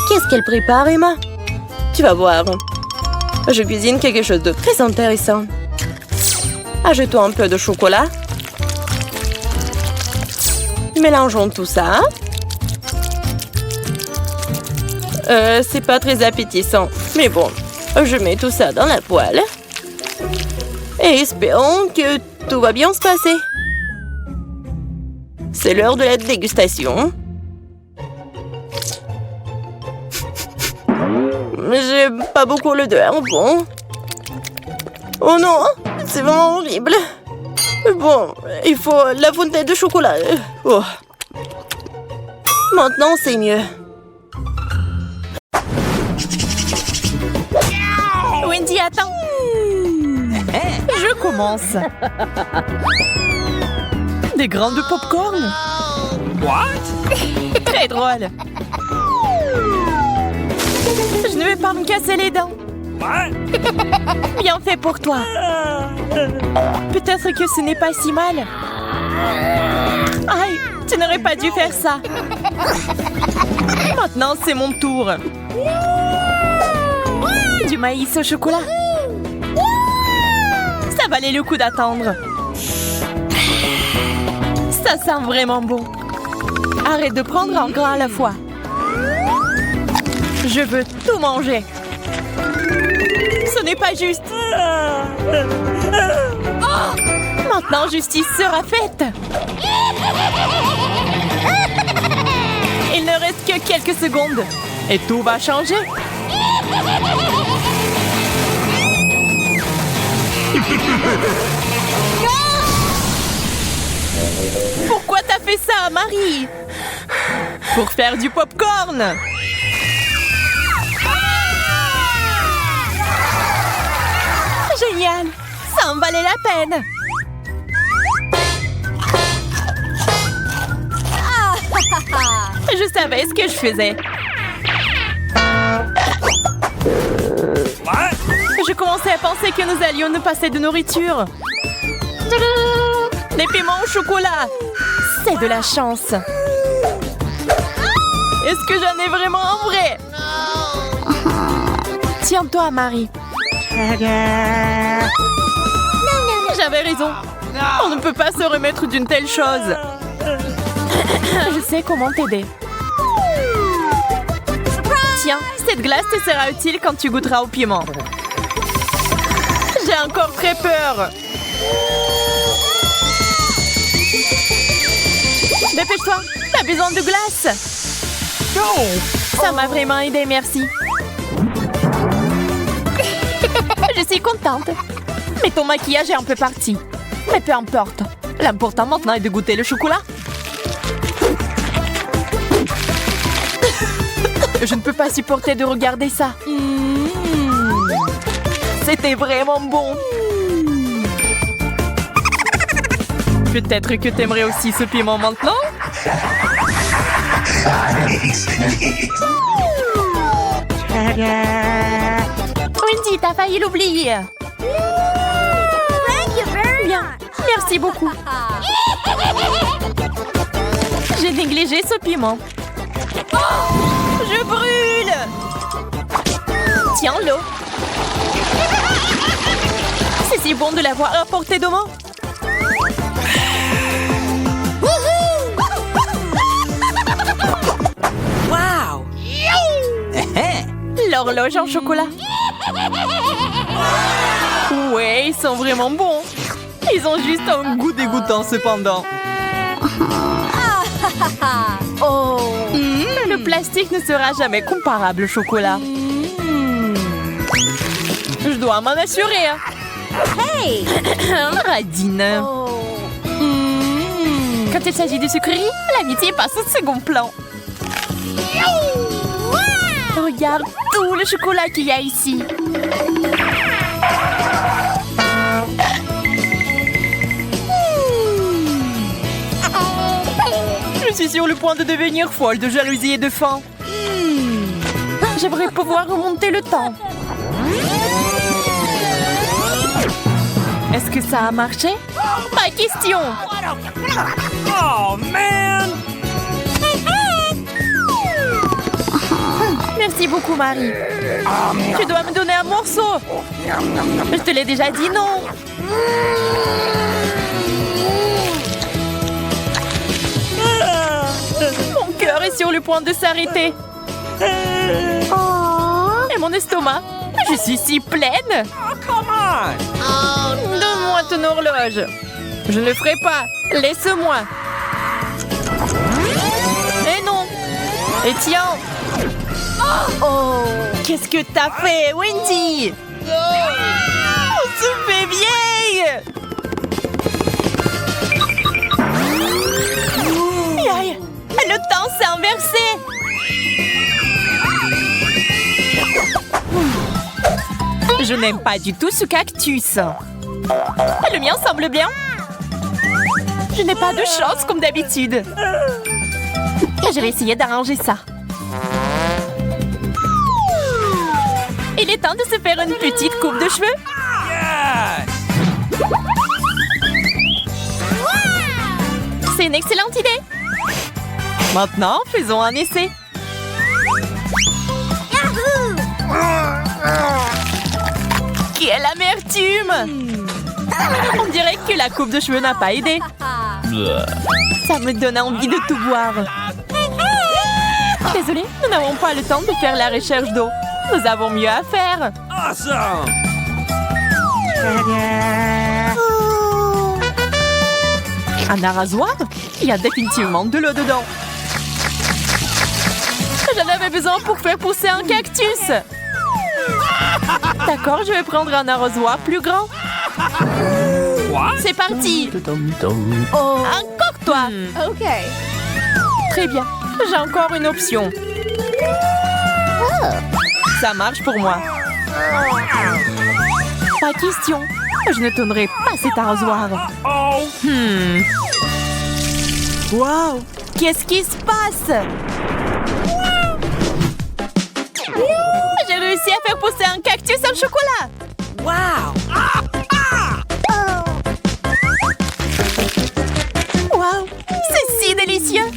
Qu'est-ce qu'elle prépare, Emma? Tu vas voir. Je cuisine quelque chose de très intéressant. Ajoutons un peu de chocolat. Mélangeons tout ça. C'est pas très appétissant. Mais bon, je mets tout ça dans la poêle. Et espérons que tout va bien se passer. C'est l'heure de la dégustation. J'ai pas beaucoup l'odeur, bon. Oh non, c'est vraiment horrible. Bon, il faut la fontaine de chocolat. Oh. Maintenant, c'est mieux. Wendy, attends. Je commence. Des grains de popcorn. What? Très drôle. Je ne vais pas me casser les dents. Bien fait pour toi. Peut-être que ce n'est pas si mal. Aïe, tu n'aurais pas dû faire ça. Maintenant, c'est mon tour. Du maïs au chocolat. Ça valait le coup d'attendre. Ça sent vraiment bon. Arrête de prendre un grain à la fois. Je veux tout manger. Ce n'est pas juste. Maintenant, justice sera faite. Il ne reste que quelques secondes. Et tout va changer. Pourquoi t'as fait ça, Marie? Pour faire du popcorn. Génial! Ça en valait la peine! Je savais ce que je faisais. Je commençais à penser que nous allions nous passer de nourriture. Des piments au chocolat! C'est de la chance! Est-ce que j'en ai vraiment un vrai? Tiens-toi, Marie. J'avais raison. On ne peut pas se remettre d'une telle chose. Je sais comment t'aider. Tiens, cette glace te sera utile quand tu goûteras au piment. J'ai encore très peur. Dépêche-toi, t'as besoin de glace. Ça m'a vraiment aidé, merci. Je suis contente. Mais ton maquillage est un peu parti. Mais peu importe. L'important maintenant est de goûter le chocolat. Je ne peux pas supporter de regarder ça. C'était vraiment bon. Peut-être que t'aimerais aussi ce piment maintenant? Wendy, t'as failli l'oublier. Bien, merci beaucoup. J'ai négligé ce piment. Je brûle. Tiens l'eau. C'est si bon de l'avoir à portée de main. Wow. L'horloge en chocolat. Ouais, ils sont vraiment bons. Ils ont juste un goût dégoûtant cependant. Oh. Le plastique ne sera jamais comparable au chocolat. Je dois m'en assurer. Hey. Radine. Quand il s'agit de sucreries, l'amitié passe au second plan. Regarde tout le chocolat qu'il y a ici. Je suis sur le point de devenir folle de jalousie et de faim. J'aimerais pouvoir remonter le temps. Est-ce que ça a marché? Ma question! Oh, man! Merci beaucoup, Marie. Tu dois me donner un morceau. Je te l'ai déjà dit, non? Mon cœur est sur le point de s'arrêter. Et mon estomac, Je suis si pleine. Come on! Donne-moi ton horloge. Je ne le ferai pas. Laisse-moi. Eh non. Et tiens. Oh, qu'est-ce que t'as fait, Wendy? On se fait vieille. Aïe, le temps s'est inversé. Je n'aime pas du tout ce cactus. Le mien semble bien. Je n'ai pas de chance comme d'habitude. Je vais essayer d'arranger ça. Il est temps de se faire une petite coupe de cheveux. Yes! C'est une excellente idée. Maintenant, faisons un essai. Quelle amertume! On dirait que la coupe de cheveux n'a pas aidé. Ça me donne envie de tout boire. Désolée, nous n'avons pas le temps de faire la recherche d'eau. Nous avons mieux à faire. Awesome! Un arrosoir? Il y a définitivement de l'eau dedans. J'en avais besoin pour faire pousser un cactus. D'accord, je vais prendre un arrosoir plus grand. What? C'est parti. Encore toi. OK. Très bien. J'ai encore une option. Ça marche pour moi. Pas question. Je ne tournerai pas cet arrosoir. Oh! Wow! Qu'est-ce qui se passe? J'ai réussi à faire pousser un cactus au chocolat. Wow! Wow! C'est si délicieux.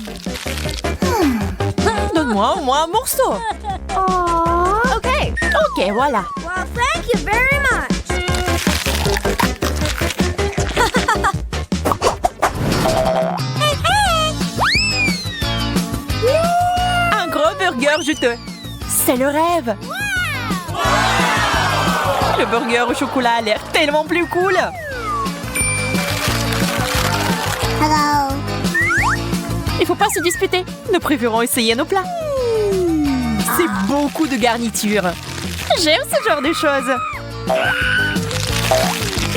Donne-moi au moins un morceau. OK. Ok, voilà. Well, thank you very much. Un gros burger juteux. C'est le rêve. Le burger au chocolat a l'air tellement plus cool. Hello. Il faut pas se disputer. Nous préférons essayer nos plats. C'est beaucoup de garniture. J'aime ce genre de choses.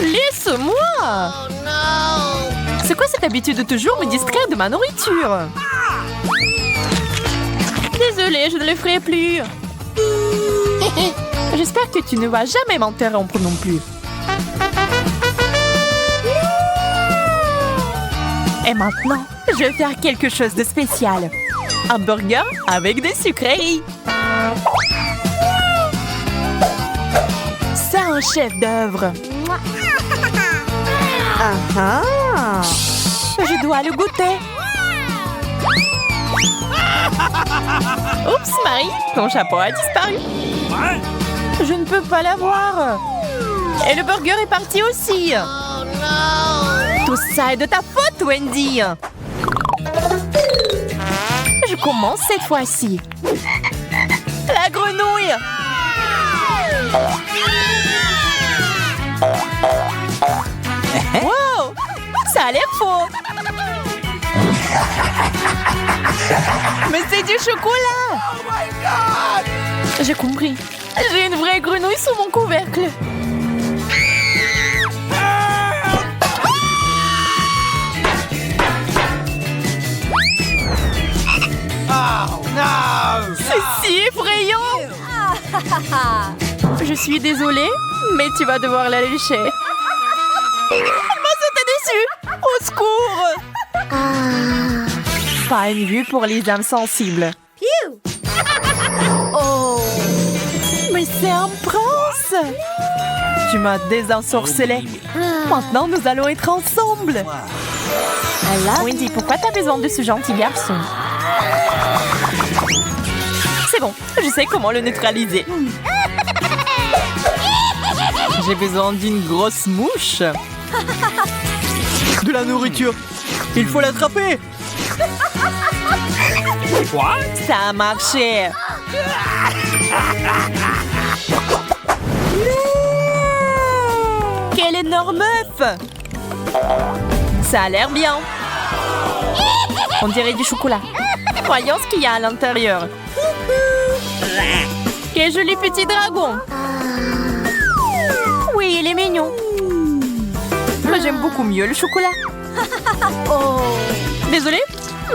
Laisse-moi. C'est quoi cette habitude de toujours me distraire de ma nourriture? Désolée, je ne le ferai plus. J'espère que tu ne vas jamais m'interrompre non plus. Et maintenant, je vais faire quelque chose de spécial. Un burger avec des sucreries. C'est un chef-d'œuvre. Je dois le goûter. Oups, Marie, ton chapeau a disparu. What? Je ne peux pas l'avoir. Et le burger est parti aussi. Tout ça est de ta faute, Wendy. Je commence cette fois-ci. La grenouille. Wow, ça a l'air faux. Mais c'est du chocolat. Oh my God! J'ai compris. J'ai une vraie grenouille sous mon couvercle. Oh no! C'est si effrayant. Je suis désolée, mais tu vas devoir la lécher. Elle m'a sauté dessus. Au secours. Pas une vue pour les âmes sensibles. Oh, mais c'est un prince. Tu m'as désensorcelé. Maintenant, nous allons être ensemble. Wendy, pourquoi t'as besoin de ce gentil garçon? C'est bon, je sais comment le neutraliser. J'ai besoin d'une grosse mouche. De la nourriture. Il faut l'attraper. What? Ça a marché. énorme œuf. Ça a l'air bien. On dirait du chocolat. Voyons ce qu'il y a à l'intérieur. Quel joli petit dragon. Oui, il est mignon. Mais j'aime beaucoup mieux le chocolat. Désolée,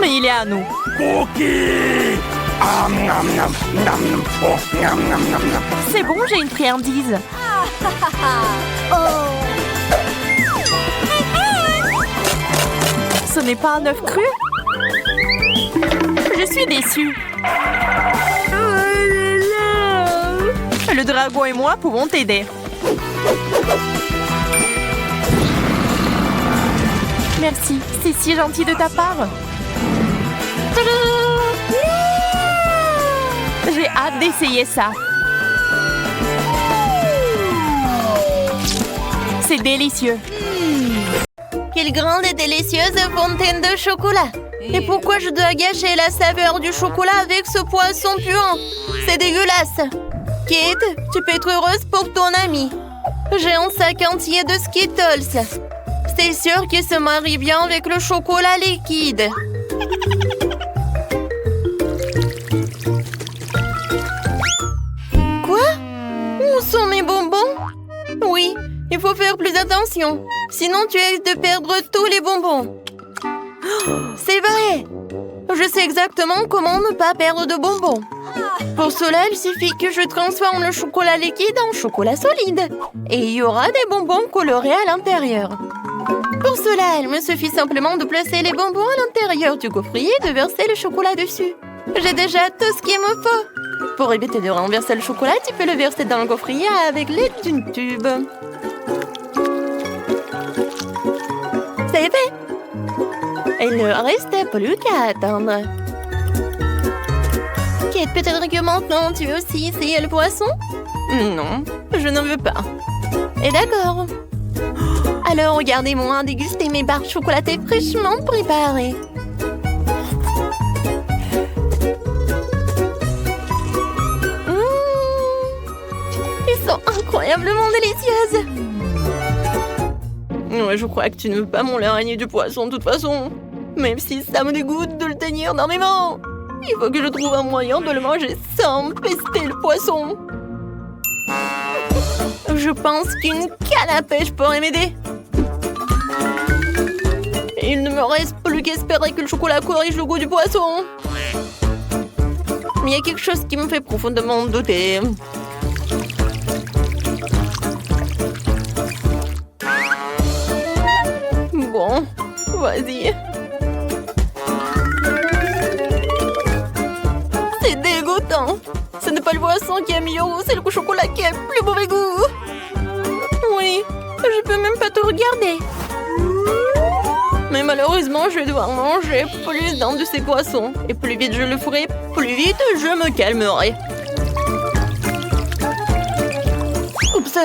mais il est à nous. Cookie! Nam, nam, nam, nam. Oh, nam, nam, nam, nam. C'est bon, j'ai une friandise. Ce n'est pas un œuf cru? Je suis déçue. Le dragon et moi pouvons t'aider. Merci, c'est si gentil de ta part. J'ai hâte d'essayer ça. C'est délicieux. Quelle grande et délicieuse fontaine de chocolat! Et pourquoi je dois gâcher la saveur du chocolat avec ce poisson puant? C'est dégueulasse! Kate, tu peux être heureuse pour ton ami. J'ai un sac entier de Skittles. C'est sûr qu'il se marie bien avec le chocolat liquide. Quoi? Où sont mes bonbons? Oui, il faut faire plus attention. Sinon, tu risques de perdre tous les bonbons. C'est vrai! Je sais exactement comment ne pas perdre de bonbons. Pour cela, il suffit que je transforme le chocolat liquide en chocolat solide. Et il y aura des bonbons colorés à l'intérieur. Pour cela, il me suffit simplement de placer les bonbons à l'intérieur du gaufrier et de verser le chocolat dessus. J'ai déjà tout ce qu'il me faut. Pour éviter de renverser le chocolat, tu peux le verser dans le gaufrier avec l'aide d'une tube. C'est fait! Il ne reste plus qu'à attendre. Kate, peut-être que maintenant tu veux aussi essayer le poisson? Non, je n'en veux pas. Et d'accord. Alors regardez-moi déguster mes barres chocolatées fraîchement préparées. Ils sont incroyablement délicieuses. Ouais, je crois que tu ne veux pas mon l'araignée du poisson de toute façon. Même si ça me dégoûte de le tenir dans mes mains. Il faut que je trouve un moyen de le manger sans pester le poisson. Je pense qu'une canne à pêche pourrait m'aider. Il ne me reste plus qu'espérer que le chocolat corrige le goût du poisson. Mais il y a quelque chose qui me fait profondément douter. Bon, vas-y. C'est dégoûtant. Ce n'est pas le poisson qui a meilleur goût, c'est le chocolat qui a le plus mauvais goût. Oui, je peux même pas te regarder. Mais malheureusement, je vais devoir manger plus d'un de ces poissons. Et plus vite je le ferai, plus vite je me calmerai. Oups.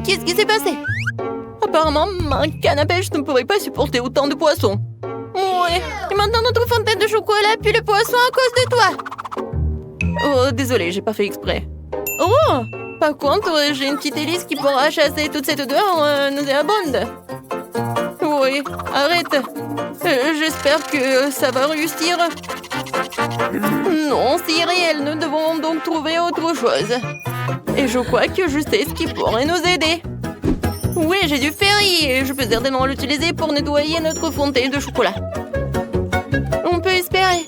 Qu'est-ce qui s'est passé? Apparemment, ma canne à pêche ne pourrait pas supporter autant de poissons. Ouais, et maintenant notre fontaine de chocolat pue le poisson à cause de toi. Oh, désolé, j'ai pas fait exprès. Oh, par contre, j'ai une petite hélice qui pourra chasser toute cette odeur nauséabonde. Oui, arrête. J'espère que ça va réussir. Non, c'est irréel, nous devons donc trouver autre chose. Et je crois que je sais ce qui pourrait nous aider. Oui, j'ai du ferry et je peux certainement l'utiliser pour nettoyer notre fontaine de chocolat. On peut espérer.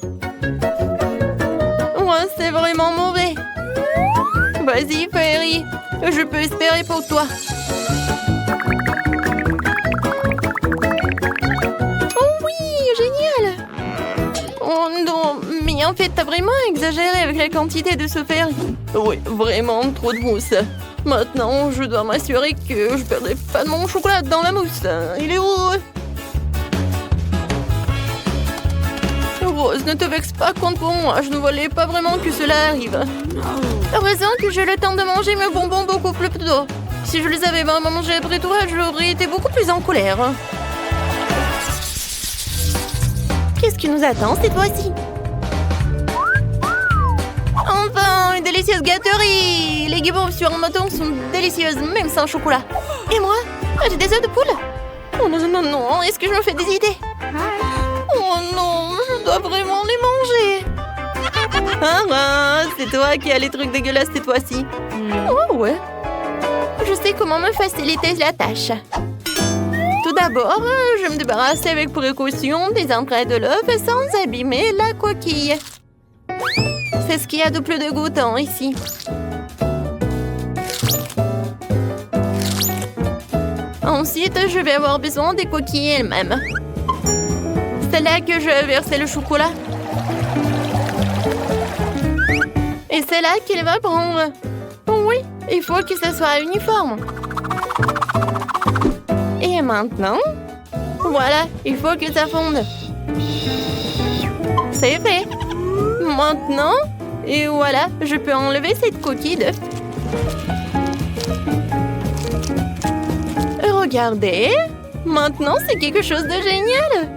Ouais, c'est vraiment mauvais. Vas-y, Ferry. Je peux espérer pour toi. Oh oui, génial. Oh non, mais en fait, t'as vraiment exagéré avec la quantité de ce ferry. Oui, vraiment trop de mousse. Maintenant, je dois m'assurer que je perdrai pas de mon chocolat dans la mousse. Il est où? Rose, ne te vexe pas contre moi. Je ne voulais pas vraiment que cela arrive. Heureusement que j'ai le temps de manger mes bonbons beaucoup plus tôt. Si je les avais vraiment mangés après toi, j'aurais été beaucoup plus en colère. Qu'est-ce qui nous attend cette fois-ci? Enfin, une délicieuse gâterie! Les guimauves sur un bâton sont délicieuses, même sans chocolat. Et moi, J'ai des œufs de poule. Oh non, non, non, est-ce que je me fais des idées? Oh non, je dois vraiment les manger. Ah, c'est toi qui as les trucs dégueulasses cette fois-ci. Oh ouais. Je sais comment me faciliter la tâche. Tout d'abord, je vais me débarrasser avec précaution des entrailles de l'œuf sans abîmer la coquille. C'est ce qu'il y a de plus dégoûtant ici. Ensuite, je vais avoir besoin des coquilles elles-mêmes. C'est là que je vais verser le chocolat. Et c'est là qu'il va prendre. Oui, il faut que ce soit uniforme. Et maintenant, voilà, il faut que ça fonde. C'est fait. Maintenant, et voilà, je peux enlever cette coquille d'œuf. Regardez, maintenant c'est quelque chose de génial.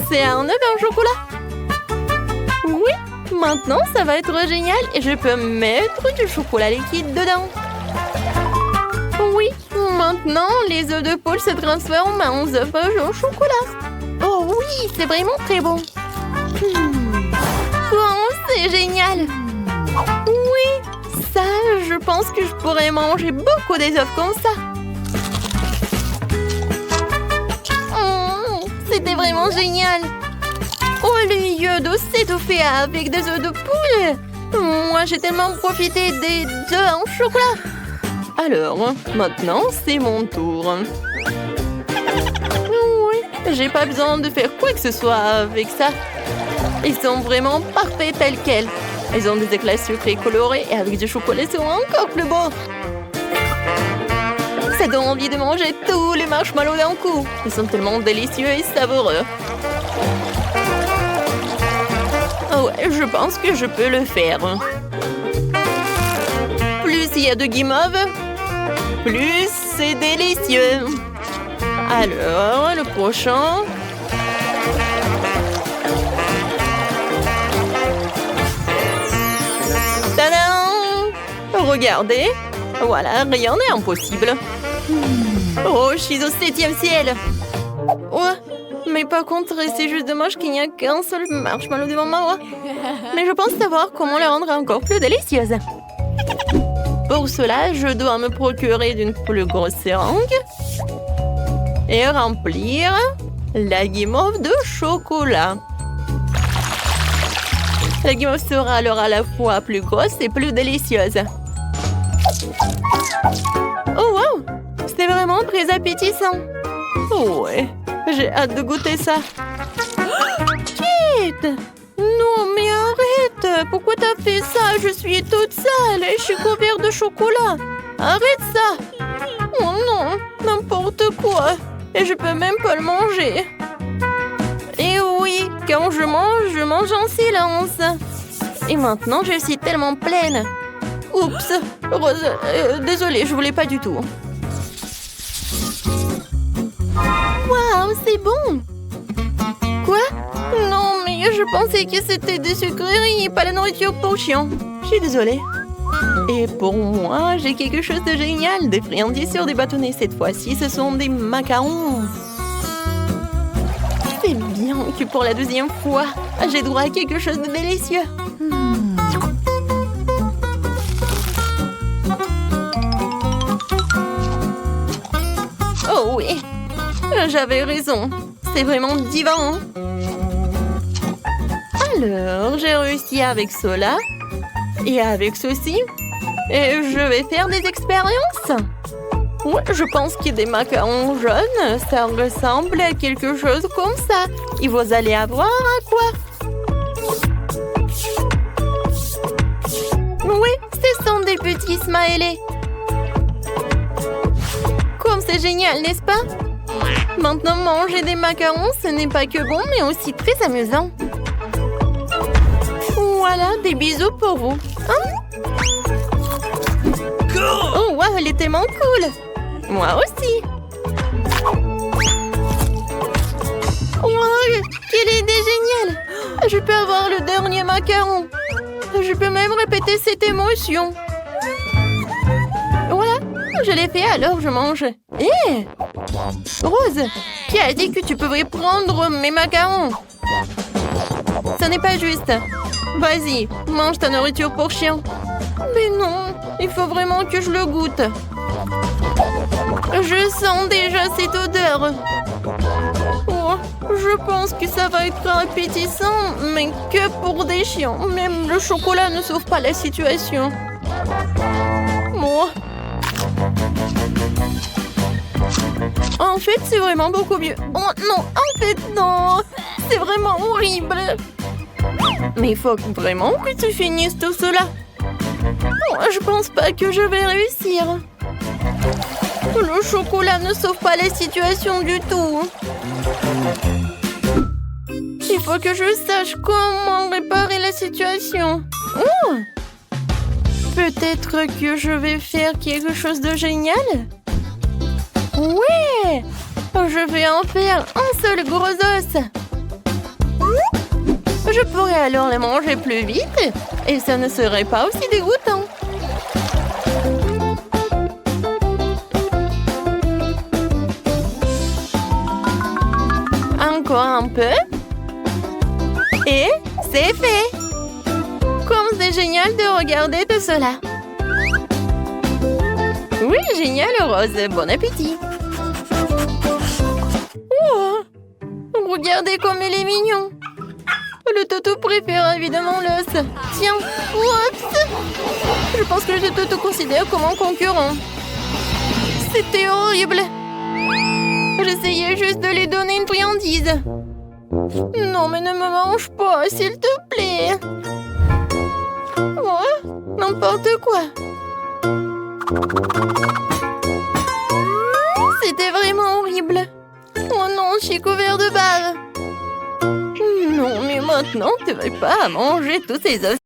C'est un œuf en chocolat. Oui, maintenant ça va être génial et je peux mettre du chocolat liquide dedans. Oui, maintenant les œufs de poule se transforment en œufs au chocolat. Oh oui, c'est vraiment très bon. Oh, c'est génial. Oui, ça, je pense que je pourrais manger beaucoup des œufs comme ça. C'était vraiment génial. Au lieu de s'étouffer avec des œufs de poule, moi j'ai tellement profité des œufs en chocolat. Alors, maintenant c'est mon tour. Oui, j'ai pas besoin de faire quoi que ce soit avec ça. Ils sont vraiment parfaits tels quels. Ils ont des éclats sucrés colorés et avec du chocolat ils sont encore plus beaux. Ça donne envie de manger tous les marshmallows d'un coup. Ils sont tellement délicieux et savoureux. Oh ouais, je pense que je peux le faire. Plus il y a de guimauve, plus c'est délicieux. Alors, le prochain. Tadam! Regardez. Voilà, rien n'est impossible. Oh, je suis au 7e ciel. Ouais, mais par contre, c'est juste dommage qu'il n'y a qu'un seul marshmallow devant moi. Mais je pense savoir comment le rendre encore plus délicieuse. Pour cela, je dois me procurer d'une plus grosse seringue et remplir la guimauve de chocolat. La guimauve sera alors à la fois plus grosse et plus délicieuse. Oh wow! C'est vraiment très appétissant. Oh ouais, j'ai hâte de goûter ça. Kate! Non mais arrête! Pourquoi t'as fait ça? Je suis toute sale et je suis couverte de chocolat. Arrête ça! Oh non, n'importe quoi. Et je peux même pas le manger. Et oui, quand je mange en silence. Et maintenant, je suis tellement pleine. Oups, désolée, je voulais pas du tout. Waouh, c'est bon. Quoi? Non, mais je pensais que c'était des sucreries, pas la nourriture pour chiant. Je suis désolée. Et pour moi, j'ai quelque chose de génial. Des friandises sur des bâtonnets. Cette fois-ci, ce sont des macarons. C'est bien que pour la 2e fois, j'ai droit à quelque chose de délicieux. Oh oui, j'avais raison. C'est vraiment divin. Alors, j'ai réussi avec cela et avec ceci. Et je vais faire des expériences. Ouais, je pense que des macarons jaunes, ça ressemble à quelque chose comme ça. Et vous allez avoir à quoi? Oui, ce sont des petits smileys. Comme c'est génial, n'est-ce pas? Maintenant, manger des macarons, ce n'est pas que bon, mais aussi très amusant. Voilà, des bisous pour vous. Hein? Oh, wow, elle est tellement cool. Moi aussi. Wow, quelle idée géniale. Je peux avoir le dernier macaron. Je peux même répéter cette émotion. Voilà, Je l'ai fait, alors je mange. Hé Rose, qui a dit que tu pouvais prendre mes macarons? Ce n'est pas juste. Vas-y, mange ta nourriture pour chien. Mais non, il faut vraiment que je le goûte. Je sens déjà cette odeur. Oh, je pense que ça va être appétissant, mais que pour des chiens. Même le chocolat ne sauve pas la situation. Bon. En fait, c'est vraiment beaucoup mieux. Oh non, en fait, non. C'est vraiment horrible. Mais il faut vraiment que tu finisses tout cela. Oh, je pense pas que je vais réussir. Le chocolat ne sauve pas la situation du tout. Il faut que je sache comment réparer la situation. Oh! Peut-être que je vais faire quelque chose de génial? Ouais! Je vais en faire un seul gros os. Je pourrais alors les manger plus vite et ça ne serait pas aussi dégoûtant. Encore un peu. Et c'est fait. Comme c'est génial de regarder tout cela. Oui, génial, Rose. Bon appétit. Oh, regardez comme il est mignon. Le toutou préfère évidemment l'os. Tiens, oups. Je pense que je te considère comme un concurrent. C'était horrible. J'essayais juste de lui donner une friandise. Non, mais ne me mange pas, s'il te plaît. Oh, n'importe quoi. C'était vraiment horrible. Oh non, je suis couvert de barres. Non, mais maintenant, tu ne vas pas manger tous ces os.